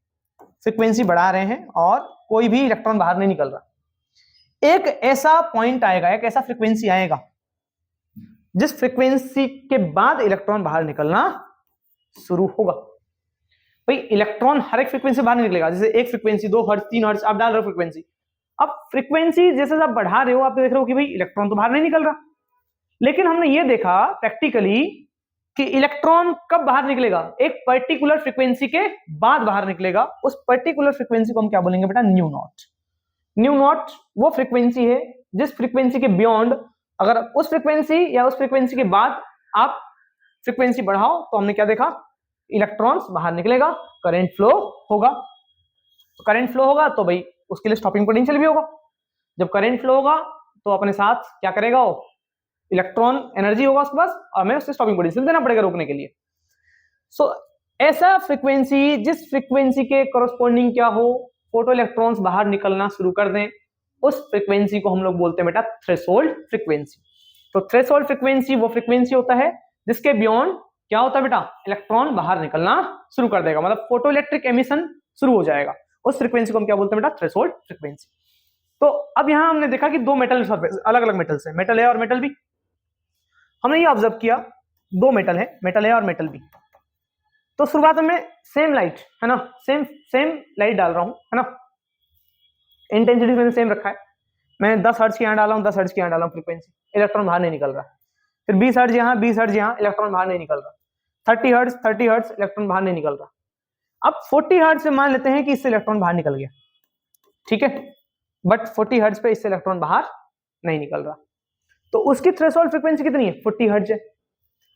फ्रीक्वेंसी बढ़ा रहे हैं और कोई भी इलेक्ट्रॉन बाहर नहीं निकल रहा। एक ऐसा पॉइंट आएगा, एक ऐसा फ्रीक्वेंसी आएगा जिस फ्रीक्वेंसी के बाद इलेक्ट्रॉन बाहर निकलना शुरू होगा। भाई इलेक्ट्रॉन हर एक फ्रीक्वेंसी बाहर निकलेगा, जैसे एक फ्रीक्वेंसी, 2 हर्ट्ज, 3 हर्ट्ज आप डाल रहे हो फ्रीक्वेंसी। अब फ्रीक्वेंसी जैसे आप बढ़ा रहे हो, आप देख रहे हो कि भाई इलेक्ट्रॉन तो बाहर नहीं निकल रहा, लेकिन हमने ये देखा प्रैक्टिकली कि इलेक्ट्रॉन कब बाहर निकलेगा, एक पर्टिकुलर फ्रीक्वेंसी के बाद बाहर निकलेगा। उस पर्टिकुलर फ्रीक्वेंसी को हम क्या बोलेंगे बेटा, न्यू नॉट। न्यू नॉट वो फ्रीक्वेंसी है जिस फ्रीक्वेंसी के बियॉन्ड, अगर उस फ्रीक्वेंसी या उस फ्रीक्वेंसी के बाद आप फ्रीक्वेंसी बढ़ाओ तो हमने क्या देखा, इलेक्ट्रॉन्स बाहर निकलेगा, करंट फ्लो होगा। तो करंट फ्लो होगा तो भाई उसके लिए स्टॉपिंग पोटेंशियल भी होगा। जब करंट फ्लो होगा तो अपने साथ क्या करेगा, वो इलेक्ट्रॉन एनर्जी होगा उसके पास, और हमें उससे स्टॉपिंग पोटेंशियल देना पड़ेगा रोकने के लिए। सो ऐसा फ्रीक्वेंसी जिस फ्रीक्वेंसी के कोरस्पॉन्डिंग क्या हो, फोटो इलेक्ट्रॉन्स बाहर निकलना शुरू कर दें, उस फ्रीक्वेंसी को हम लोग बोलते हैं बेटा थ्रेशोल्ड फ्रीक्वेंसी। तो थ्रेशोल्ड फ्रीक्वेंसी वो फ्रीक्वेंसी होता है जिसके बियॉन्ड क्या होता है बेटा, इलेक्ट्रॉन बाहर निकलना शुरू कर देगा, मतलब फोटो इलेक्ट्रिक एमिशन शुरू हो जाएगा। उस फ्रीक्वेंसी को हम क्या बोलते हैं बेटा, थ्रेशोल्ड फ्रीक्वेंसी। तो अब यहां हमने देखा कि दो मेटल सरफेस, अलग अलग मेटल्स हैं, मेटल ए और मेटल बी। हमने ये ऑब्जर्व किया दो मेटल है, मेटल ए और मेटल बी। तो शुरुआत में सेम लाइट है ना, सेम लाइट डाल रहा हूं है ना, इंटेंसिटी मैंने सेम रखा है, मैंने 10 हर्ट्ज की यहां डाला हूं, 10 हर्ट्ज की यहां डाला हूं फ्रीक्वेंसी, इलेक्ट्रॉन बाहर नहीं निकल रहा। फिर 20 हर्ट्ज यहां, 20 हर्ट्ज यहां, इलेक्ट्रॉन बाहर नहीं निकल रहा। 30 हर्ट्ज इलेक्ट्रॉन बाहर नहीं निकल रहा। अब 40 हर्ट्ज से मान लेते हैं कि इससे इलेक्ट्रॉन बाहर निकल गया, ठीक है, बट 40 हर्ट्ज पे इससे इलेक्ट्रॉन बाहर नहीं निकल रहा। तो उसकी थ्रेशोल्ड फ्रीक्वेंसी कितनी है, 40 हर्ट्ज है।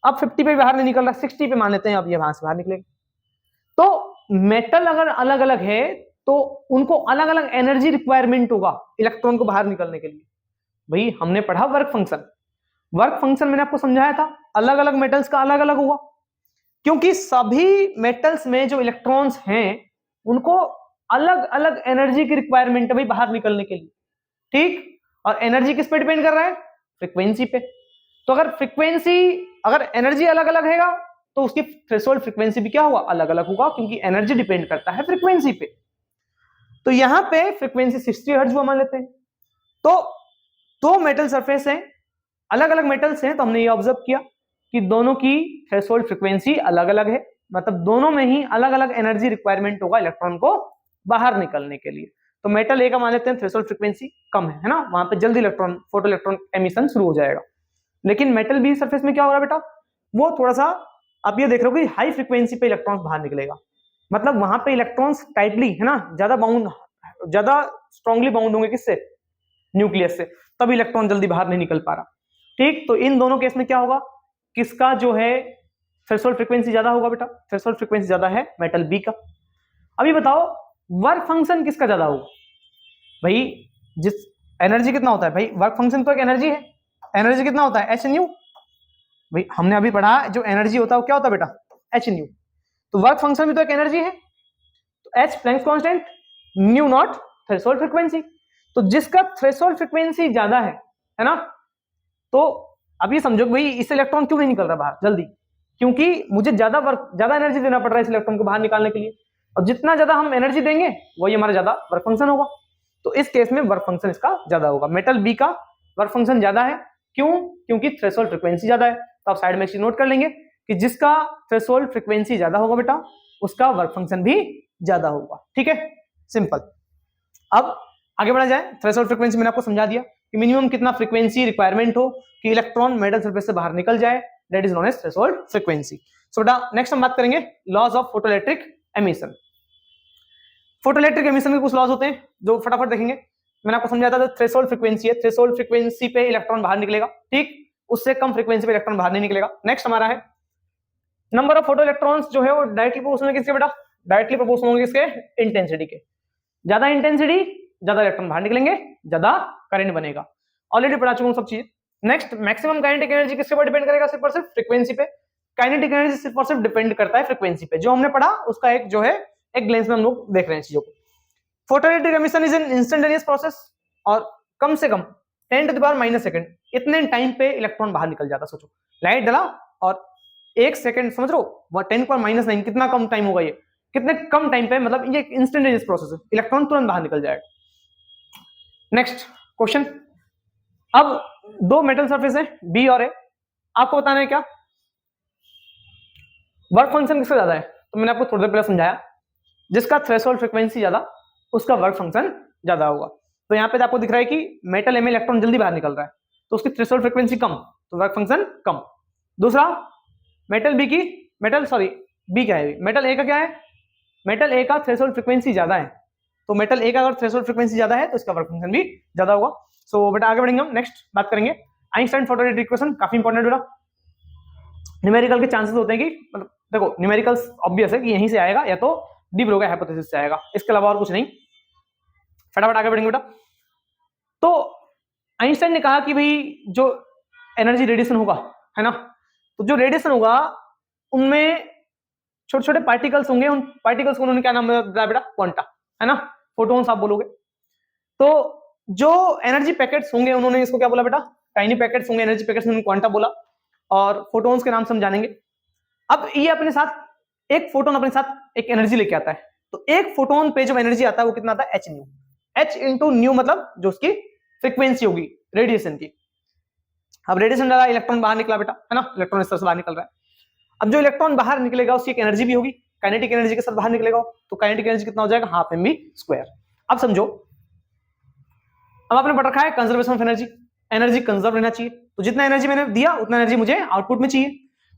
अब 50 पे बाहर नहीं निकल रहा, 60 पे मान लेते हैं, अब ये वहां से बाहर निकलेगा। तो मेटल अगर अलग अलग है तो उनको अलग अलग एनर्जी रिक्वायरमेंट होगा इलेक्ट्रॉन को बाहर निकलने के लिए। भाई हमने पढ़ा वर्क फंक्शन, वर्क फंक्शन मैंने आपको समझाया था, अलग अलग मेटल्स का अलग अलग होगा, क्योंकि सभी मेटल्स में जो इलेक्ट्रॉन्स हैं उनको अलग अलग एनर्जी की रिक्वायरमेंट है भाई बाहर निकलने के लिए, ठीक। और एनर्जी किस पे डिपेंड कर रहा है, फ्रीक्वेंसी पे। तो अगर फ्रीक्वेंसी, अगर एनर्जी अलग अलग है तो उसकी थ्रेशोल्ड फ्रीक्वेंसी भी क्या होगा, अलग अलग होगा, क्योंकि एनर्जी डिपेंड करता है फ्रीक्वेंसी पे। तो यहां पे फ्रीक्वेंसी 60 हर्ट्ज वो मान लेते हैं। तो दो मेटल सरफेस है, अलग अलग मेटल्स हैं तो हमने ये ऑब्जर्व किया कि दोनों की थ्रेशोल्ड फ्रीक्वेंसी अलग अलग है, मतलब दोनों में ही अलग अलग एनर्जी रिक्वायरमेंट होगा इलेक्ट्रॉन को बाहर निकलने के लिए। तो मेटल ए का मान लेते हैं थ्रेशोल्ड फ्रीक्वेंसी कम है ना, वहां पे जल्दी इलेक्ट्रॉन फोटो इलेक्ट्रॉन एमिशन शुरू हो जाएगा। लेकिन मेटल बी सरफेस में क्या हो रहा है बेटा, वो थोड़ा सा आप ये देख रहे हो कि हाई फ्रीक्वेंसी पे इलेक्ट्रॉन्स बाहर निकलेगा, मतलब वहां पे इलेक्ट्रॉन्स टाइटली है ना, ज्यादा स्ट्रांगली बाउंड होंगे किससे, न्यूक्लियस से, तब इलेक्ट्रॉन जल्दी बाहर नहीं निकल पा रहा। ठीक, तो इन दोनों केस में क्या होगा, किसका जो है थ्रेशोल्ड फ्रीक्वेंसी ज्यादा होगा बेटा, थ्रेशोल्ड फ्रीक्वेंसी ज्यादा है मेटल बी का। अभी बताओ वर्क फंक्शन किसका ज्यादा होगा, भाई जिस एनर्जी कितना होता है भाई, वर्क फंक्शन तो एक एनर्जी है, एनर्जी कितना होता है एच न्यू, भाई हमने अभी पढ़ा जो एनर्जी होता है वो क्या होता है बेटा, एच न्यू। तो वर्क फंक्शन भी तो एक एनर्जी है, तो H Planck's constant, new not threshold frequency. तो जिसका थ्रेशोल्ड फ्रीक्वेंसी ज्यादा है ना, तो अब ये समझो भाई इससे इलेक्ट्रॉन क्यों नहीं निकल रहा बाहर जल्दी, क्योंकि मुझे ज्यादा एनर्जी देना पड़ रहा है इस इलेक्ट्रॉन को बाहर निकालने के लिए, और जितना ज्यादा हम एनर्जी देंगे वही हमारा ज्यादा वर्क फंक्शन होगा। तो इस केस में वर्क फंक्शन इसका ज्यादा होगा, मेटल बी का वर्क फंक्शन ज्यादा है, क्यों, क्योंकि थ्रेशोल्ड फ्रीक्वेंसी ज्यादा है। तो आप साइड में एक चीज नोट कर लेंगे कि जिसका थ्रेशोल्ड फ्रीक्वेंसी ज्यादा होगा बेटा उसका वर्क फंक्शन भी ज्यादा होगा। ठीक है, सिंपल। अब आगे बढ़ा जाए, थ्रेशोल्ड फ्रीक्वेंसी मैंने आपको समझा दिया कि मिनिमम कितना फ्रीक्वेंसी रिक्वायरमेंट हो कि इलेक्ट्रॉन मेटल सरफेस से बाहर निकल जाए, that is known as threshold frequency. So बेटा नेक्स्ट हम बात करेंगे laws of photoelectric emission. Photoelectric emission के कुछ लॉज होते हैं जो फटाफट देखेंगे। मैंने आपको समझाया था थ्रेशोल्ड फ्रीक्वेंसी है, थ्रेशोल्ड फ्रीक्वेंसी पे इलेक्ट्रॉन बाहर निकलेगा, ठीक, उससे कम फ्रीक्वेंसी पे इलेक्ट्रॉन बाहर नहीं निकलेगा। नेक्स्ट हमारा है नंबर ऑफ फोटो इलेक्ट्रॉन्स जो है वो डायरेक्टली प्रोपोर्शनल किसके बेटा, डायरेक्टली प्रोपोर्शनल होंगे किसके, इंटेंसिटी के। ज्यादा इंटेंसिटी ज्यादा इलेक्ट्रॉन बाहर निकलेंगे, ज्यादा करंट बनेगा, ऑलरेडी पढ़ा चुका हूं सब चीज। नेक्स्ट मैक्सिमम काइनेटिक एनर्जी किसके ऊपर डिपेंड करेगा, सिर्फ और सिर्फ फ्रीक्वेंसी पे। काइनेटिक एनर्जी सिर्फ और सिर्फ डिपेंड करता है फ्रीक्वेंसी पे, जो हमने पढ़ा उसका एक जो है एक ग्लेंस में हम लोग देख रहे हैं चीजों को। Photoelectric emission is an instantaneous process, और कम से कम 10 to the power minus second इतने टाइम पे इलेक्ट्रॉन बाहर निकल जाता। सोचो लाइट डाला और 1 सेकंड, समझ रहे हो 10 पावर माइनस 9, कितना कम टाइम होगा ये, कितने कम टाइम पे, मतलब ये इंस्टेंटेनियस प्रोसेस है, इलेक्ट्रॉन तुरंत बाहर निकल जाएगा। नेक्स्ट क्वेश्चन, अब दो मेटल सरफेस है बी और ए, आपको बताना है क्या वर्क फंक्शन किसका ज्यादा है। तो मैंने आपको थोड़ी देर पहले समझाया जिसका थ्रेशोल्ड फ्रीक्वेंसी ज्यादा उसका वर्क फंक्शन ज्यादा होगा। तो यहाँ पे आपको दिख रहा है कि मेटल ए में इलेक्ट्रॉन जल्दी बाहर निकल रहा है तो उसकी थ्रेशोल्ड फ्रीक्वेंसी कम, तो वर्क फंक्शन कम। दूसरा मेटल बी की, बी क्या है, मेटल ए का क्या है, मेटल ए का थ्रेशोल्ड फ्रीक्वेंसी ज्यादा है, तो मेटल ए का अगर थ्रेशोल्ड फ्रीक्वेंसी ज्यादा है तो इसका वर्क फंक्शन भी ज्यादा होगा। सो बेटा आगे बढ़ेंगे हम, नेक्स्ट बात करेंगे आइंस्टाइन फोटोइलेक्ट्रिक इक्वेशन, काफी इंपॉर्टेंट बेटा। न्यूमेरिकल के चांसेस होते हैं कि मतलब देखो न्यूमेरिकल्स ऑब्वियस है कि यहीं से आएगा या तो डी ब्रोगा हाइपोथेसिस से आएगा, इसके अलावा और कुछ नहीं। फटाफट आगे बढ़ेंगे बेटा। तो आइंस्टाइन ने कहा कि भाई जो एनर्जी रेडिएशन होगा है ना, तो जो रेडिएशन होगा उनमें छोटे छोटे पार्टिकल्स होंगे, उन पार्टिकल्स को उन्होंने क्या नाम दिया बेटा, क्वांटा, है ना, फोटोन्स आप बोलोगे। तो जो एनर्जी पैकेट्स होंगे उन्होंने इसको क्या बोला बेटा, टाइनी पैकेट्स होंगे, एनर्जी पैकेट्स उन्होंने क्वांटा बोला, और फोटोन्स के नाम से हम जानेंगे। अब ये अपने साथ एक फोटोन अपने साथ एक एनर्जी लेके आता है, तो एक फोटोन पे जो एनर्जी आता है वो कितना आता है, H nu. H into new मतलब जो उसकी फ्रीक्वेंसी होगी रेडिएशन की। अब रेडिएशन डाला, इलेक्ट्रॉन बाहर निकला बेटा, है ना, इलेक्ट्रॉन इस तरह से बाहर निकल रहा है। अब जो इलेक्ट्रॉन बाहर निकलेगा उसकी एक एनर्जी भी होगी, काइनेटिक एनर्जी के साथ बाहर निकलेगा, तो काइनेटिक एनर्जी कितना हो जाएगा, हाफ एम बी स्क्वायर। अब समझो, अब आपने पढ़ रखा है conservation of energy, energy conserve रहना चाहिए, तो जितना एनर्जी मैंने दिया उतना एनर्जी मुझे आउटपुट में चाहिए।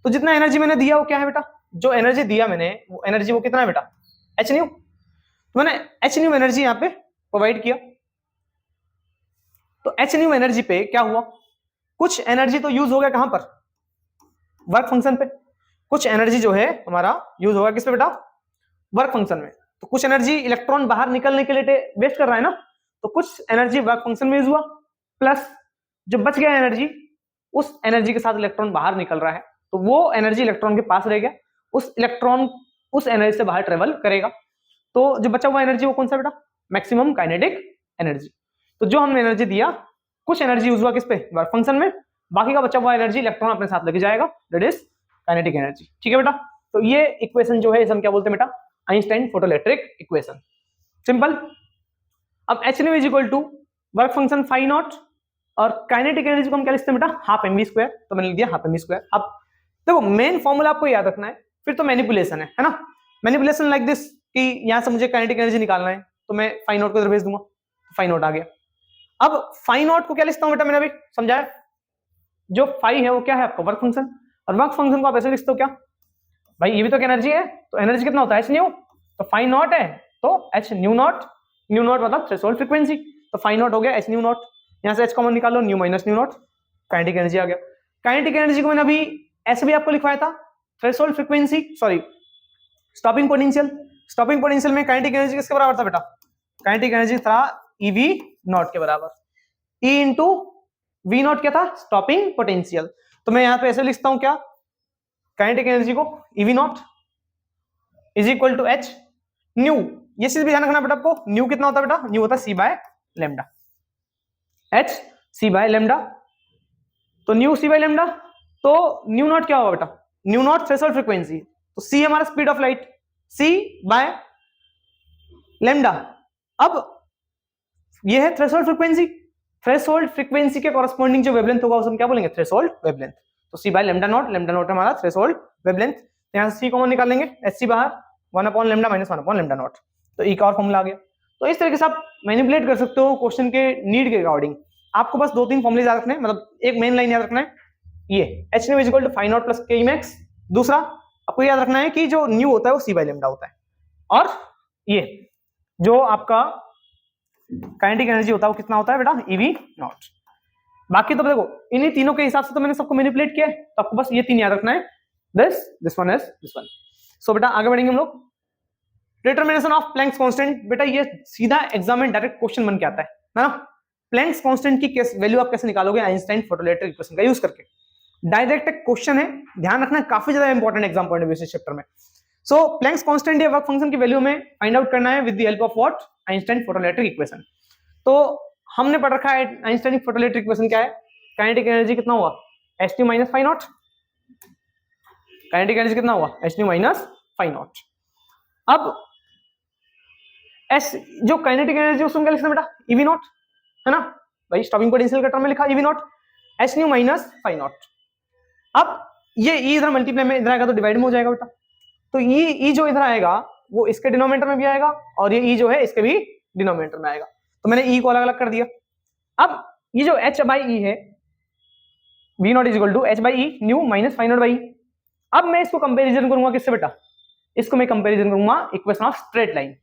तो जितना एनर्जी मैंने दिया वो क्या है बेटा, जो एनर्जी दिया मैंने वो एनर्जी वो कितना है बेटा, एच न्यू। तो मैंने एच न्यू एनर्जी यहाँ पे प्रोवाइड किया, तो एच न्यू एनर्जी पे क्या हुआ, कुछ एनर्जी तो यूज हो गया कहां पर, वर्क फंक्शन पे, कुछ एनर्जी जो है हमारा यूज होगा किस पे बेटा, वर्क फंक्शन में। तो कुछ एनर्जी इलेक्ट्रॉन बाहर निकलने के लिए वेस्ट कर रहा है ना, तो कुछ एनर्जी वर्क फंक्शन में यूज हुआ, प्लस जो बच गया एनर्जी उस एनर्जी के साथ इलेक्ट्रॉन बाहर निकल रहा है, तो वो एनर्जी इलेक्ट्रॉन के पास रह गया, उस इलेक्ट्रॉन उस एनर्जी से बाहर ट्रेवल करेगा। तो जो बचा हुआ एनर्जी वो कौन सा बेटा, मैक्सिमम काइनेटिक एनर्जी। तो जो हमने एनर्जी दिया, कुछ एनर्जी यूज हुआ किस पे, वर्क फंक्शन में, बाकी का बचा हुआ एनर्जी इलेक्ट्रॉन अपने साथ लेके जाएगा, दैट इज काइनेटिक एनर्जी। ठीक है बेटा, तो ये इक्वेशन जो है इसे हम क्या बोलते हैं बेटा, आइंस्टाइन फोटोइलेक्ट्रिक इक्वेशन, सिंपल। अब H nu is equal to work function phi naught और काइनेटिक एनर्जी को हम क्या लिखते हैं बेटा, हाफ एम वी स्क्वायर, तो मैंने लिख दिया हाफ एम वी स्क्वायर। अब देखो मेन फॉर्मूला आपको याद रखना है, फिर तो मैनिपुलेशन है ना, मैनिपुलेशन लाइक दिस कि यहां से मुझे काइनेटिक एनर्जी निकालना है तो मैं फाइ नॉट को इधर भेज दूंगा, फाइ नॉट आ गया। अब फाइ नॉट को क्या लिखता हूं बेटा, मैंने अभी समझाया, जो फाइ है वो क्या है आपका वर्क फंक्शन, और वर्क फंक्शन को आप ऐसे लिखते हो क्या भाई, ये भी तो एनर्जी है, तो एनर्जी कितना होता है एच न्यू, तो फाइ नॉट है तो H new not, new not मतलब थ्रेशोल्ड फ्रीक्वेंसी, तो फाइ नॉट हो गया एच न्यू नॉट, यहां से एच कॉमन निकाल लो, nu minus nu naught, kinetic energy आ गया। काइनेटिक एनर्जी को मैंने अभी ऐसे भी आपको लिखवाया था, threshold frequency sorry stopping potential, stopping potential में काइनेटिक एनर्जी किसके बराबर था बेटा, काइनेटिक एनर्जी था ईवी नॉट के बराबर, ई इंटू वी नॉट क्या था, स्टॉपिंग पोटेंशियल। तो मैं यहां पे ऐसे लिखता हूं क्या, काइनेटिक एनर्जी को EV not is equal to H nu, ये चीज भी ध्यान रखना बेटा आपको, न्यू कितना होता है बेटा, न्यू होता है C by lambda, H C by lambda, तो न्यू सी बाय लेमडा, तो न्यू नॉट क्या होगा बेटा, न्यू नॉट थ्रेशोल्ड फ्रीक्वेंसी, तो सी हमारा speed of light, C by lambda. अब ये है थ्रेशोल्ड फ्रीक्वेंसी, थ्रेशोल्ड फ्रीक्वेंसी के कॉरेस्पॉन्डिंग जो वेवलेंथ होगा उसे हम क्या बोलेंगे, थ्रेशोल्ड वेवलेंथ, तो सी बाय लेमडा नॉट हमारा थ्रेशोल्ड वेवलेंथ, यहां से सी कॉमन निकालेंगे, एच सी बाहर 1 upon lambda minus 1 upon lambda not, तो ई का और फॉर्मूला आ गया। तो इस तरीके से आप मैनिपुलेट कर सकते हो क्वेश्चन के नीड के अकॉर्डिंग, आपको बस 2-3 फॉर्मूले याद रखने हैं, मतलब एक मेन लाइन याद रखना है, ये H nu is equal to phi not plus K max, दूसरा आपको याद रखना है कि जो न्यू होता है वो सी बाय लेमडा होता है, और ये जो आपका काइनेटिक एनर्जी होता है वो कितना होता है बेटा, ईवी नॉट। बाकी तो देखो इन्हीं तीनों के हिसाब से तो मैंने सबको मैनिपुलेट किया है, तो आपको बस ये 3 याद रखना है, this one is this one. So बेटा आगे बढ़ेंगे हम लोग, डिटर्मिनेशन ऑफ प्लैंक्स कांस्टेंट, बेटा ये सीधा एग्जाम में डायरेक्ट क्वेश्चन बन के आता है ना, प्लैंक्स कांस्टेंट की वैल्यू आप कैसे निकालोगे, आइंस्टाइन फोटोइलेक्ट्रिक इक्वेशन का यूज करके, डायरेक्ट एक क्वेश्चन है, ध्यान रखना काफी ज्यादा important exam point of view से चैप्टर में। सो प्लैंक्स कांस्टेंट या वर्क फंक्शन की वैल्यू में फाइंड आउट करना है with the help of what, Einstein photoelectric equation. तो हमने पढ़ रखा है आइंस्टाइन फोटोइलेक्ट्रिक इक्वेशन क्या है, काइनेटिक एनर्जी कितना हुआ H nu minus phi not, kinetic energy कितना हुआ H nu minus phi not. अब एस जो काइनेटिक एनर्जी उसमें क्या लिखना बेटा, ईवी नॉट है ना भाई, स्टॉपिंग पोटेंशियल का टर्म में लिखा EV not H nu minus phi not. अब ये ई इधर मल्टीप्लाई में इधर आएगा तो डिवाइड में हो जाएगा बेटा, तो ई जो इधर आएगा वो इसके डिनोमिनेटर में भी आएगा, और ये ई जो है इसके भी डिनोमिनेटर में आएगा, तो मैंने ई को अलग अलग कर दिया। अब ये जो एच बाई ई है, V not is equal to H by E nu minus phi not by, अब मैं इसको कंपेरिजन करूंगा किससे बेटा, इसको मैं कंपेरिजन करूंगा इक्वेशन ऑफ स्ट्रेट लाइन।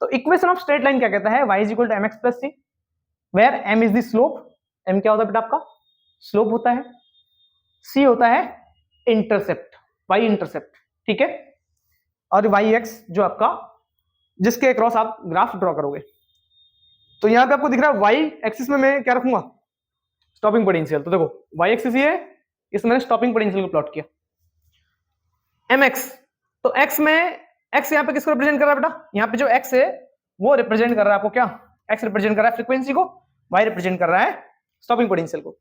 तो इक्वेशन ऑफ स्ट्रेट लाइन क्या कहता है, y is equal to M X plus C, where m is the slope, m क्या होता है बेटा आपका स्लोप होता है, c होता है इंटरसेप्ट, y इंटरसेप्ट, ठीक है, और y x जो आपका जिसके अक्रॉस आप ग्राफ ड्रॉ करोगे। तो यहां पे आपको दिख रहा है y एक्सिस में मैं क्या रखूंगा, स्टॉपिंग पोटेंशियल, तो देखो y एक्सिस ये है, इसमें मैंने स्टॉपिंग पोटेंशियल को प्लॉट किया, mx, तो x में x यहाँ पे किसको रिप्रेजेंट कर रहा है बेटा, यहाँ पे जो x है वो रिप्रेजेंट कर रहा है आपको क्या, x रिप्रेजेंट कर रहा है फ्रीक्वेंसी को, y रिप्रेजेंट कर रहा है स्टॉपिंग पोटेंशियल को।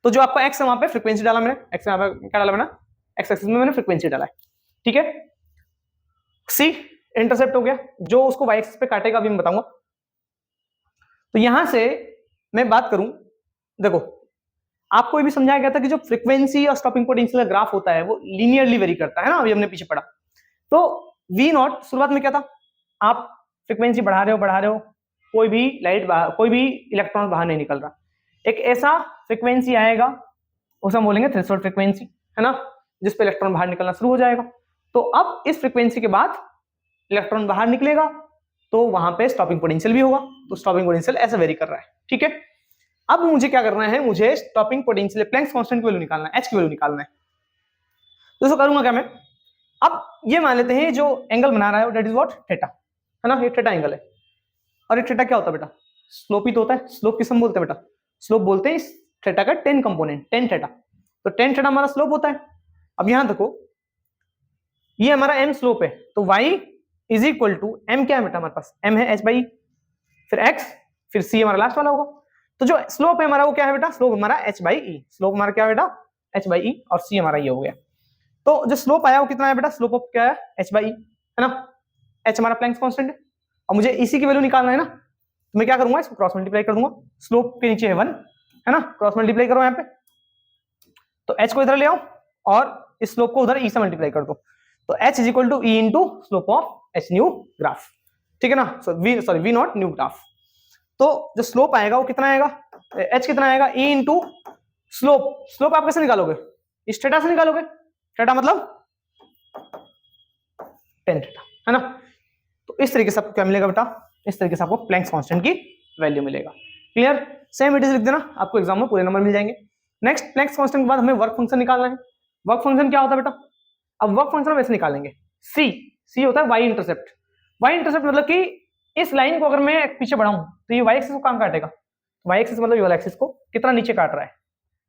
तो जो आपका x है वहां पे फ्रीक्वेंसी डाला मैंने, x यहाँ पे क्या डाला मैंने, x एक्सिस में मैंने फ्रीक्वेंसी डाला है, ठीक है। c इंटरसेप्ट हो गया, जो उसको y एक्सिस पे काटेगा अभी मैं बताऊंगा। तो यहां से मैं बात करूं, देखो आपको ये भी समझाया गया था कि जो फ्रीक्वेंसी और स्टॉपिंग पोटेंशियल का ग्राफ होता है वो लीनियरली वेरी करता है ना, अभी हमने पीछे पढ़ा। तो वी नॉट शुरुआत में क्या था, आप फ्रीक्वेंसी बढ़ा रहे हो, कोई भी लाइट कोई भी इलेक्ट्रॉन बाहर नहीं निकल रहा, एक ऐसा फ्रीक्वेंसी आएगा उसे हम बोलेंगे थ्रेशोल्ड फ्रीक्वेंसी, है ना, जिस पे इलेक्ट्रॉन बाहर निकलना शुरू हो जाएगा। तो अब इस फ्रीक्वेंसी के बाद इलेक्ट्रॉन बाहर निकलेगा तो वहां पे स्टॉपिंग पोटेंशियल भी होगा, तो स्टॉपिंग पोटेंशियल ऐसे वेरी कर रहा है, ठीक है। अब मुझे क्या करना है, मुझे स्टॉपिंग पोटेंशियल प्लैंक्स कांस्टेंट की वैल्यू निकालना है, h की वैल्यू निकालना है। तो इसको करूंगा क्या मैं, अब ये मान लेते हैं जो एंगल बना रहा है दैट इज व्हाट थीटा, है ना, ये थीटा एंगल है, और ये थीटा क्या होता है बेटा, स्लोप ही तो होता है। स्लोप किस हम बोलते हैं बेटा, स्लोप बोलते हैं इस थीटा का 10 कंपोनेंट, 10 थीटा, तो 10 थीटा हमारा स्लोप होता है। अब यहां देखो ये हमारा m स्लोप है, तो y is equal to m क्या है बेटा हमारे पास, m है h बाई, फिर x, फिर c हमारा लास्ट वाला होगा। तो जो स्लोप है हमारा वो क्या है बेटा, स्लोप हमारा h बाई ई, स्लोप हमारा क्या है बेटा h बाई ई, और c हमारा ये हो गया। तो जो स्लोप आया वो कितना है बेटा, स्लोप ऑफ क्या है h बाई ई, है ना, h हमारा प्लैंक्स कांस्टेंट है, और मुझे इसी की वैल्यू निकालना है ना, तो मैं क्या करूंगा, इसको क्रॉस मल्टीप्लाई कर दूंगा, स्लोप के नीचे है 1, है ना, क्रॉस मल्टीप्लाई करो यहाँ पे, तो h को इधर ले आओ और इस स्लोप को उधर e से मल्टीप्लाई कर दो, तो h is equal to e into slope of h nu graph, ठीक है ना, वी नॉट न्यू ग्राफ। तो जो स्लोप आएगा वो कितना आएगा, h कितना आएगा, e इंटू स्लोप आप कैसे निकालोगे, इस थीटा से निकालोगे, थीटा मतलब tan थीटा, है ना। तो इस तरीके से आपको क्या मिलेगा बेटा, इस तरीके से आपको प्लैंक्स कांस्टेंट की वैल्यू मिलेगा। क्लियर, सेम इट इज लिख देना, आपको एग्जाम में पूरे नंबर मिल जाएंगे। नेक्स्ट प्लैंक्स कांस्टेंट के बाद हमें वर्क फंक्शन निकालना है। वर्क फंक्शन क्या होता है बेटा, अब वर्क फंक्शन हम ऐसे निकालेंगे, सी होता है वाई इंटरसेप्ट। वाई इंटरसेप्ट मतलब कि इस लाइन को अगर मैं पीछे बढ़ाऊं तो ये वाई एक्सिस को कहां काटेगा, वाई एक्सिस मतलब ये वाला एक्सिस को कितना नीचे काट रहा है,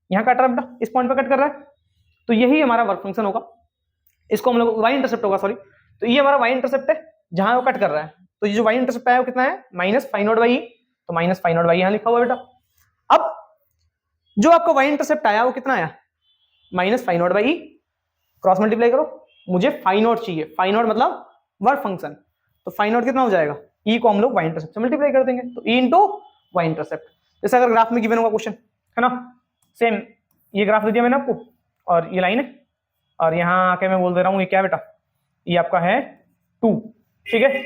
यहां काट रहा है बेटा, इस पॉइंट पे कट कर रहा है, तो यही हमारा वर्क फंक्शन होगा, इसको हम लोग वाई इंटरसेप्ट होगा, सॉरी, तो ये हमारा वाई इंटरसेप्ट है जहां वो कट कर रहा है, तो ये जो वाई इंटरसेप्ट आया वो कितना है, माइनस फाइव नॉट बाई, तो माइनस फाइव नॉट बाई यहां लिखा हुआ बेटा। अब जो आपको वाई इंटरसेप्ट आया वो कितना आया, minus five not by, cross multiply करो, मुझे फाइव नॉट चाहिए, फाइव नॉट मतलब वर्क फंक्शन, तो फाइव नॉट कितना हो जाएगा, ई को हम लोग वाई इंटरसेप्ट से मल्टीप्लाई कर देंगे, तो ई इंटू वाई इंटरसेप्ट। जैसे अगर ग्राफ में गिवन होगा क्वेश्चन, है ना, सेम ये ग्राफ दे दिया मैंने आपको और ये लाइन है, और यहाँ आके मैं बोल दे रहा हूँ ये क्या बेटा, ये आपका है 2, ठीक है,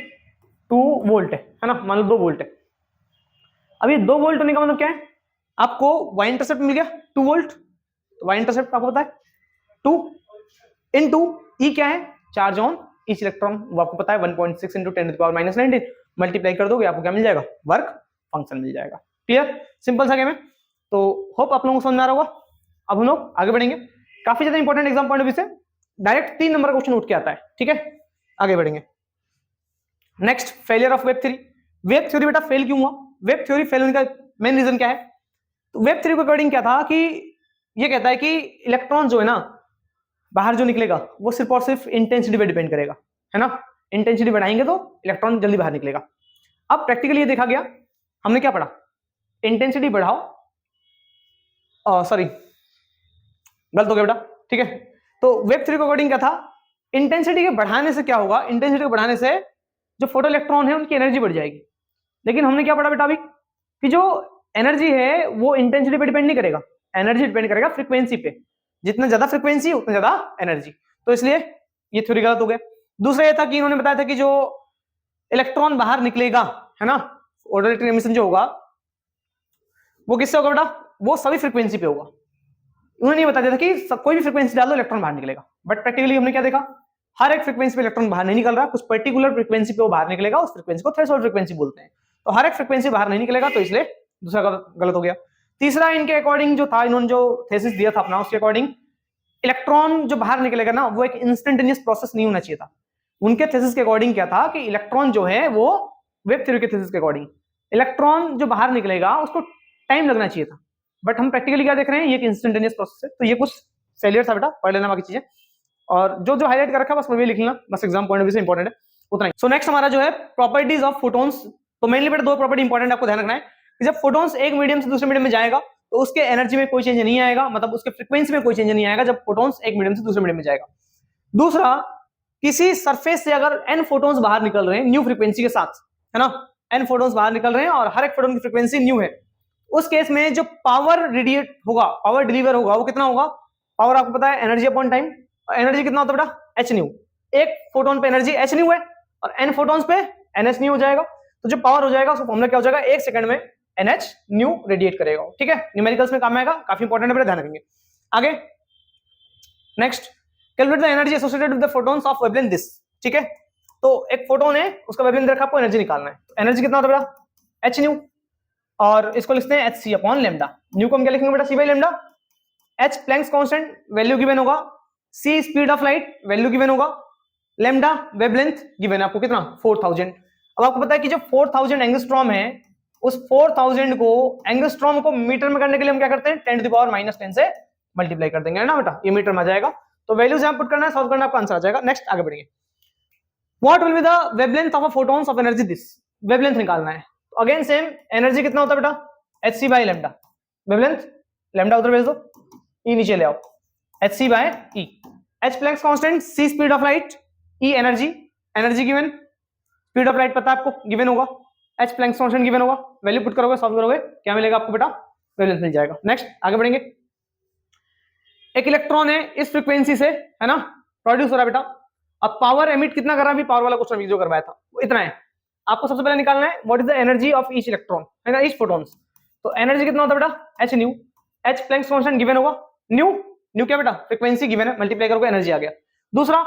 2 वोल्ट है ना, मान लो 2 वोल्ट है। अब ये 2 वोल्ट होने का मतलब क्या है, आपको वाई इंटरसेप्ट मिल गया 2 वोल्ट, तो वाई इंटरसेप्ट आपको पता है 2 इनटू ई क्या है, चार्ज ऑन ईच इलेक्ट्रॉन, वो आपको पता है 1.6 इंटू 10⁻⁹ मल्टीप्लाई कर दोगे आपको क्या मिल जाएगा, वर्क फंक्शन मिल जाएगा। क्लियर, सिंपल सा गेम है। तो होप आप लोगों को समझ में आ रहा होगा। अब हम लोग आगे बढ़ेंगे, काफी ज्यादा important exam point of view से डायरेक्ट 3 नंबर का क्वेश्चन उठ के आता है, ठीक है, आगे बढ़ेंगे। Next, failure of web theory. Web theory बेटा फेल क्यों हुआ, वेब थ्योरी फेल होने का मेन रीजन क्या है, तो वेब थ्योरी के अकॉर्डिंग क्या था कि ये कहता है कि इलेक्ट्रॉन जो है ना बाहर जो निकलेगा वो सिर्फ और सिर्फ इंटेंसिटी पे डिपेंड करेगा, है ना, इंटेंसिटी बढ़ाएंगे तो इलेक्ट्रॉन जल्दी बाहर निकलेगा। अब प्रैक्टिकली ये देखा गया, हमने क्या पढ़ा, इंटेंसिटी बढ़ाओ, सॉरी गलत हो गया बेटा, ठीक है, तो वेब थ्योरी के अकॉर्डिंग क्या था, इंटेंसिटी के बढ़ाने से क्या होगा, इंटेंसिटी को बढ़ाने से जो फोटो इलेक्ट्रॉन है उनकी एनर्जी बढ़ जाएगी। लेकिन हमने क्या पढ़ा बेटा अभी कि जो एनर्जी है वो इंटेंसिटी पे डिपेंड नहीं करेगा, एनर्जी डिपेंड करेगा फ्रीक्वेंसी पे, जितना ज्यादा फ्रीक्वेंसी उतना ज्यादा एनर्जी, तो इसलिए ये थ्योरी गलत हो गया। दूसरा ये था कि इन्होंने बताया था कि जो इलेक्ट्रॉन बाहर निकलेगा, है ना, ऑर्डर इलेक्ट्रिक एमिशन जो होगा वो किससे होगा बेटा, वो सभी फ्रीक्वेंसी पे होगा। उन्होंने ये बता दिया था कि कोई भी फ्रीक्वेंसी डाल दो इलेक्ट्रॉन बाहर निकलेगा, बट प्रैक्टिकली हमने क्या देखा, हर एक फ्रीक्वेंसी पे इलेक्ट्रॉन बाहर नहीं निकल रहा, कुछ पर्टिकुलर फ्रीक्वेंसी पे वो बाहर निकलेगा, उस फ्रीक्वेंसी को थ्रेशोल्ड फ्रीक्वेंसी बोलते हैं, तो हर एक फ्रीक्वेंसी बाहर नहीं निकलेगा, तो इसलिए दूसरा गलत हो गया। तीसरा इनके अकॉर्डिंग जो था, इन्होंने जो थेसिस दिया था अपना, उसके अकॉर्डिंग इलेक्ट्रॉन जो बाहर निकलेगा ना वो एक इंस्टेंटेनियस प्रोसेस नहीं होना चाहिए था। उनके थेसिस के अकॉर्डिंग क्या था कि इलेक्ट्रॉन जो है वो, वेब थ्योरी के थेसिस के अकॉर्डिंग इलेक्ट्रॉन जो बाहर निकलेगा उसको टाइम लगना चाहिए था, बट हम प्रैक्टिकली क्या देख रहे हैं, ये एक इंस्टेंटेनियस प्रोसेस है, तो ये कुछ फेलियर था बेटा, पढ़ लेना बाकी चीजें, और जो जो हाईलाइट कर रखा है बस मैं लिख लेना, बस एग्जाम पॉइंट ऑफ व्यू से इंपॉर्टेंट है उतना ही। सो नेक्स्ट हमारा जो है प्रॉपर्टीज ऑफ फोटोन्स, तो मेनली बेटा 2 प्रॉपर्टी इंपॉर्टेंट आपको ध्यान रखना है कि जब फोटोन्स एक मीडियम से दूसरे मीडियम में जाएगा तो उसके एनर्जी में कोई चेंज नहीं आएगा, मतलब उसके फ्रीक्वेंसी में कोई चेंज नहीं आएगा जब फोटोन्स एक मीडियम से दूसरे मीडियम में जाएगा। दूसरा, किसी सरफेस से अगर n फोटोन्स बाहर निकल रहे हैं न्यू फ्रीक्वेंसी के साथ, है ना, n फोटोन्स बाहर निकल रहे हैं और हर एक फोटोन की फ्रीक्वेंसी न्यू है, उस केस में जो पावर रेडिएट होगा, पावर डिलीवर होगा वो कितना होगा, पावर आपको पता है एनर्जी अपॉन टाइम, एनर्जी कितना होता है बेटा, h न्यू, एक फोटोन पे एनर्जी h न्यू है और n फोटोन्स पे ns न्यू हो जाएगा, तो जो पावर हो जाएगा उसका फॉर्मूला क्या हो जाएगा, 1 सेकंड में NH न्यू रेडिएट करेगा, ठीक है, न्यूमेरिकल्स में काम आएगा, काफी इंपॉर्टेंट है बेटा, ध्यान रखेंगे। आगे next, calculate the energy associated with the photons of wavelength this, ठीक है, तो एक फोटोन है उसका वेवलेंथ रखा, आपको एनर्जी निकालना है, तो एनर्जी कितना होता है बेटा, h न्यू, और इसको लिखते हैं hc अपॉन लैम्डा, न्यू को हम क्या लिखेंगे बेटा, c by lambda, h Planck's constant value given होगा, c speed of light value given होगा, लैम्डा वेवलेंथ गिवन है आपको कितना 4000। अब आपको पता है कि जो 4000 एंगस्ट्रॉम है उस 4000 को एंगस्ट्रॉम को मीटर में करने के लिए हम क्या करते हैं 10⁻⁻10 से मल्टीप्लाई कर देंगे, है ना बेटा, ये मीटर में आ जाएगा, तो वैल्यूज यहां पुट करना है, सॉल्व करना, आपका आंसर आ जाएगा। नेक्स्ट आगे बढ़ेंगे, what will be the wavelength of a photons of energy this, wavelength निकालना है, तो अगेन सेम एनर्जी कितना होता है बेटा hc by lambda, wavelength lambda उधर भेज दो, e नीचे ले आओ, hc by e, h Planck's constant, c speed of light, e energy, energy given, speed of light पता है आपको गिवन होगा, h प्लैंक्स कांस्टेंट गिवन होगा, वैल्यू पुट करोगे, सॉल्व करोगे, क्या मिलेगा आपको बेटा, वेवलेंथ मिल जाएगा। नेक्स्ट आगे बढ़ेंगे। एक इलेक्ट्रॉन है इस फ्रीक्वेंसी से, है ना, प्रोड्यूस हो रहा है बेटा। अब पावर एमिट कितना कर रहा है, अभी पावर वाला क्वेश्चन जो करवाया था वो इतना है। आपको सबसे पहले निकालना है what is the energy of each electron, है ना, ईच फोटॉन्स। तो एनर्जी कितना होता है बेटा, H nu. H Planck's constant given होगा, न्यू, न्यू क्या बेटा, फ्रीक्वेंसी गिवन है, मल्टीप्लाई करोगे एनर्जी आ गया। दूसरा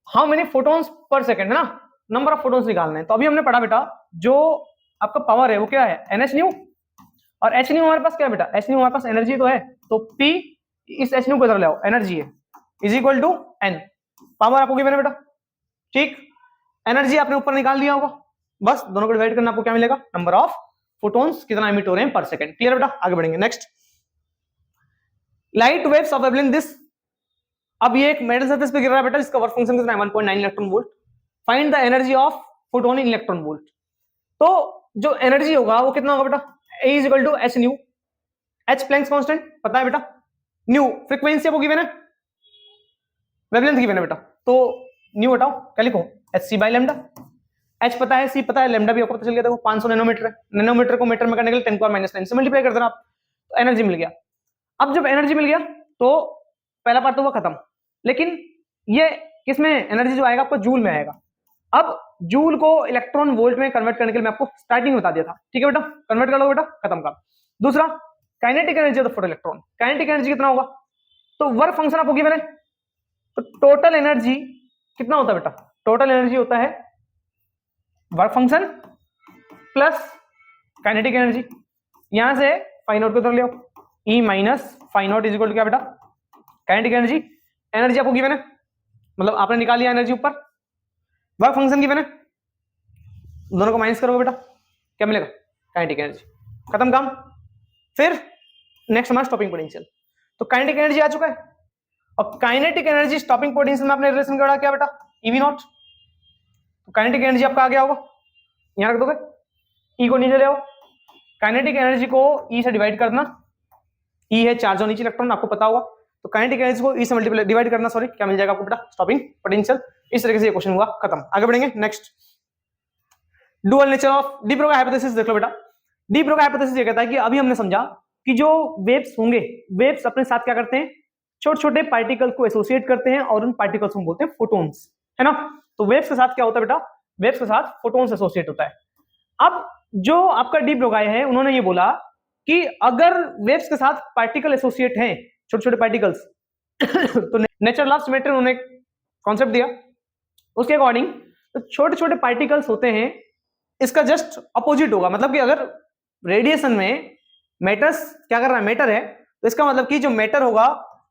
how many photons per second, है ना, नंबर ऑफ फोटॉन्स निकालना है। तो अभी हमने पढ़ा बेटा जो आपका पावर है वो क्या है, एन एच न्यू, और एच न्यू हमारे पास क्या है बेटा, एच न्यू हमारे पास एनर्जी तो है, तो पी इस एच न्यू को इधर ले आओ, एनर्जी है, is equal to N, power आपको गिवन है बेटा, ठीक। एनर्जी आपने ऊपर निकाल लिया होगा, बस दोनों को डिवाइड करना, आपको क्या मिलेगा, नंबर ऑफ फोटॉन्स कितना एमिट हो रहे हैं पर सेकंड। क्लियर बेटा, आगे बढ़ेंगे। Next light waves of wavelength this. अब ये एक मेटल सरफेस पे गिर रहा है बेटा, जिसका वर्क फंक्शन कितना है 1.9 electron volt. Find the energy of photon in electron volt. तो जो एनर्जी होगा वो कितना होगा बेटा, A is equal to H nu, H Planck's constant पता है बेटा, न्यू फ्रीक्वेंसी आपको गिवन है, वेवलेंथ गिवन है बेटा, तो न्यू हटाओ, क्या लिखो, H C by lambda. H पता है, सी पता है, लेमडा भी आपको पता चल गया, देखो 500 नैनोमीटर है, नैनोमीटर को मीटर में करने के लिए 10⁻⁹ से मल्टीप्लाई कर देना आप, तो एनर्जी मिल गया। अब जब एनर्जी मिल गया तो पहला पार्ट तो वो खत्म, लेकिन ये किसमें एनर्जी जो आएगा आपको जूल में आएगा। अब जूल को इलेक्ट्रॉन वोल्ट में कन्वर्ट करने के लिए मैं आपको स्टार्टिंग में बता दिया था, ठीक है बेटा, कन्वर्ट कर लो बेटा, खत्म का। दूसरा kinetic energy of photo electron, kinetic energy कितना होगा, तो वर्क फंक्शन आपको गिवन है, तो टोटल एनर्जी कितना होता है बेटा, टोटल एनर्जी होता है work function plus kinetic energy, यहां से फाई नॉट को उधर ले आओ, E minus phi naught is equal to क्या बेटा, काइनेटिक एनर्जी। एनर्जी आपको गिवन है, मतलब आपने निकाल लिया एनर्जी ऊपर, वर्क फंक्शन गिवन है, दोनों को माइनस करोगे बेटा, क्या मिलेगा, काइनेटिक एनर्जी, खत्म काम। फिर नेक्स्ट हमारा स्टॉपिंग पोटेंशियल। तो काइनेटिक एनर्जी आ चुका है, और काइनेटिक एनर्जी स्टॉपिंग पोटेंशियल में आपने रिलेशन जोड़ा क्या बेटा, ईवी नॉट। तो काइनेटिक एनर्जी आपका आ गया होगा, यहां रख दोगे, ई को नीचे ले आओ, काइनेटिक एनर्जी को ई से डिवाइड करना, ई है चार्ज ऑन ईच इलेक्ट्रॉन, आपको पता होगा, तो काइनेटिक एनर्जी को ई से मल्टीप्लाई डिवाइड करना, सॉरी, क्या मिल जाएगा आपको बेटा, स्टॉपिंग पोटेंशियल। इस तरीके से ये क्वेश्चन हुआ, खत्म। आगे बढ़ेंगे। Next dual nature of de Broglie hypothesis देख लो बेटा। डी ब्रोगा हाइपोथेसिस ये कहता है कि अभी हमने समझा कि जो वेव्स होंगे, वेव्स अपने साथ क्या करते हैं, छोटे छोटे पार्टिकल को एसोसिएट करते हैं और उन पार्टिकल्स को बोलते हैं फोटोन्स, है ना। तो वेव्स के साथ क्या होता है बेटा, वेव्स के साथ फोटोन्स एसोसिएट होता है। अब जो आपका डी ब्रोगा है उन्होंने ये बोला कि अगर वेव्स के साथ पार्टिकल एसोसिएट हैं, छोटे छोटे पार्टिकल्स तो नेचुरल ऑफ सिमेट्री उन्होंने कॉन्सेप्ट दिया, उसके अकॉर्डिंग तो छोटे छोटे पार्टिकल्स होते हैं, इसका जस्ट अपोजिट होगा, मतलब कि अगर रेडिएशन में मैटर्स क्या कर रहा है, मैटर है, तो इसका मतलब कि जो मैटर होगा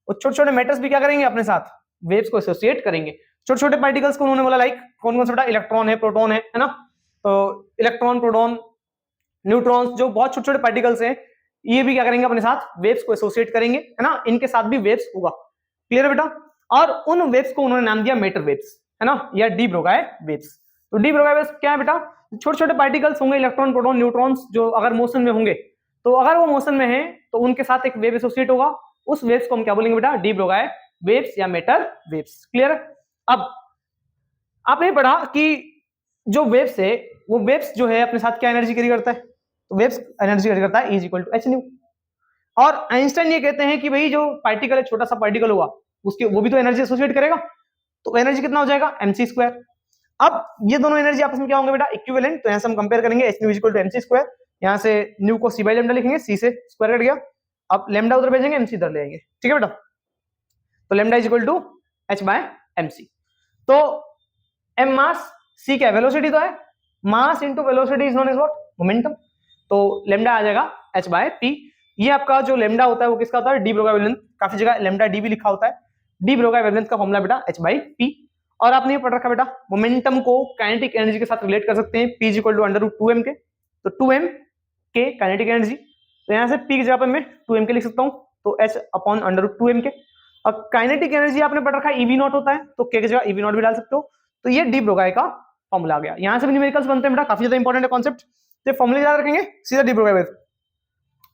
वो छोटे छोटे मैटर्स भी क्या करेंगे, अपने साथ वेव्स को एसोसिएट करेंगे। छोटे छोटे पार्टिकल्स को उन्होंने बोला लाइक कौन कौन सा बेटा, इलेक्ट्रॉन है, प्रोटॉन है ना, तो इलेक्ट्रॉन, प्रोटॉन, न्यूट्रॉन्स, जो बहुत छोटे छोटे पार्टिकल्स हैं, ये भी क्या करेंगे, अपने साथ वेव्स को एसोसिएट करेंगे, है ना, इनके साथ भी वेव्स होगा। क्लियर है बेटा। और उन वेव्स को उन्होंने नाम दिया मैटर वेव्स, है ना, या डी ब्रोगाई वेव्स। तो डी ब्रोगाई वेव्स क्या है बेटा, छोटे छोटे पार्टिकल्स होंगे, इलेक्ट्रॉन, प्रोटॉन, न्यूट्रॉन्स, जो अगर मोशन में होंगे, तो अगर वो मोशन में है तो उनके साथ एक वेव एसोसिएट होगा, उस वेव्स को हम क्या बोलेंगे बेटा, डी ब्रोगाई वेव्स या मैटर वेव्स। क्लियर है। अब आपने पढ़ा कि जो वेव्स है वो वेव्स जो है अपने साथ क्या एनर्जी कैरी करता है, तो वेव्स एनर्जी कैरी करता है, E equal to H nu. और आइंस्टाइन ये कहते हैं कि भाई जो पार्टिकल है, छोटा सा पार्टिकल होगा, उसके वो भी तो एनर्जी एसोसिएट करेगा, तो एनर्जी कितना हो जाएगा, mc²। अब ये दोनों एनर्जी आपस में क्या होंगे बेटा, इक्विवेलेंट। तो यहां से हम कंपेयर करेंगे, h new equal to mc², यहां से न्यू को c बाई लेमडा लिखेंगे, c से स्क्वायर कट गया, अब लेमडा उधर भेजेंगे, mc इधर ले आएंगे, ठीक है बेटा। तो lambda is equal to h by mc। तो m मास, c क्या है, वेलोसिटी तो है, mass into velocity is known as what, momentum. तो लेमडा आ जाएगा h बाय p। ये आपका जो लेमडा होता है वो किसका होता है, डी ब्रोगा वेवलेंथ। काफी जगह लेमडा डी भी लिखा होता है, डी ब्रोगा वेवलेंथ का फॉर्मूला बेटा h बाई p। और आपने ये पढ़ रखा बेटा, मोमेंटम को काइनेटिक एनर्जी के साथ रिलेट कर सकते हैं, p इक्वल टू √2m के। तो 2m के काइनेटिक एनर्जी, तो यहां से p की जगह पर मैं 2m के लिख सकता हूं, तो h अपॉन √2m के। और काइनेटिक एनर्जी आपने पढ़ रखा है EV नॉट होता है, तो k की जगह EV नॉट भी डाल सकते हो। तो ये डी ब्रोगाई का फॉर्मूला आ गया। यहां से भी न्यूमेरिकल्स बनते हैं बेटा, काफी ज्यादा इंपॉर्टेंट है कॉन्सेप्ट, तो फॉर्मूले याद रखेंगे, सीधा डी ब्रोगाई वेव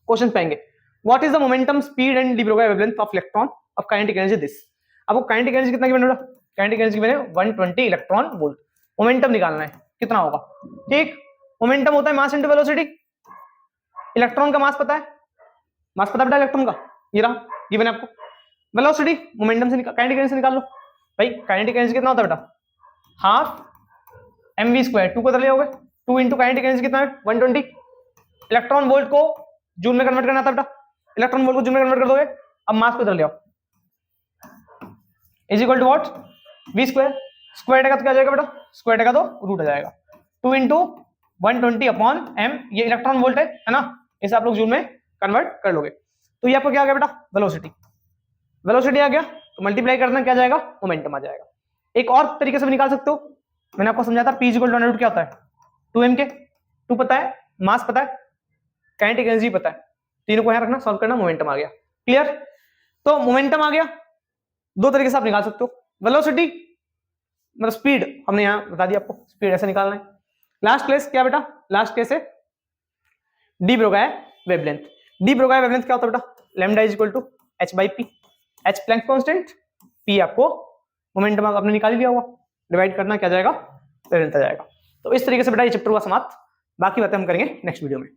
क्वेश्चन पाएंगे। What is the momentum, speed and de Broglie wavelength of electron of kinetic energy this. अब वो काइनेटिक एनर्जी कितना गिवन है बेटा, काइनेटिक एनर्जी गिवन है 120 इलेक्ट्रॉन वोल्ट। मोमेंटम निकालना है कितना होगा, ठीक। मोमेंटम होता है मास इनटू वेलोसिटी, इलेक्ट्रॉन का मास पता है मास पता बेटा इलेक्ट्रॉन का, ये रहा गिवन है आपको। वेलोसिटी मोमेंटम से काइनेटिक एनर्जी से निकाल लो भाई। काइनेटिक एनर्जी कितना होता है बेटा, हाफ mv², 2 को लिया होगा, 2 इंटू काइनेटिक एनर्जी कितना है 120। इलेक्ट्रॉन वोल्ट को जूल में कन्वर्ट करना था बेटा, इलेक्ट्रॉन वोल्ट को जूल में कन्वर्ट कर दोगे। अब मास को इधर ले आओ, is equal to what, v²। Square का तो क्या आ जाएगा बेटा, स्क्वायर का तो रूट आ जाएगा। 2 इंटू 120 अपॉन m, ये इलेक्ट्रॉन वोल्ट है ना, इसे आप लोग जूल में कन्वर्ट कर लोगे। तो ये आपको क्या आ गया बेटा, वेलोसिटी। वेलोसिटी आ गया तो मल्टीप्लाई करना क्या जाएगा, मोमेंटम आ जाएगा। एक और तरीके से भी निकाल सकते हो, मैंने आपको समझाया था, p equal to under root क्या होता है 2m के। 2 पता है, मास पता है, काइनेटिक एनर्जी पता है, तीनों को यहां रखना, सॉल्व करना, मोमेंटम आ गया। क्लियर। तो मोमेंटम आ गया, दो तरीके से आप निकाल सकते हो। वेलोसिटी मतलब स्पीड, हमने यहां बता दिया आपको, स्पीड ऐसे निकालना है। लास्ट केस क्या बेटा, लास्ट केस है de Broglie wavelength. De Broglie wavelength क्या होता है बेटा, lambda is equal to h by P. h Planck constant, p आपको मोमेंटम आपने निकाल लिया होगा, डिवाइड करना क्या जाएगा, वेवलेंथ आ जाएगा। तो इस तरीके से बेटा ये चैप्टर हुआ समाप्त, बाकी बातें हम करेंगे नेक्स्ट वीडियो में।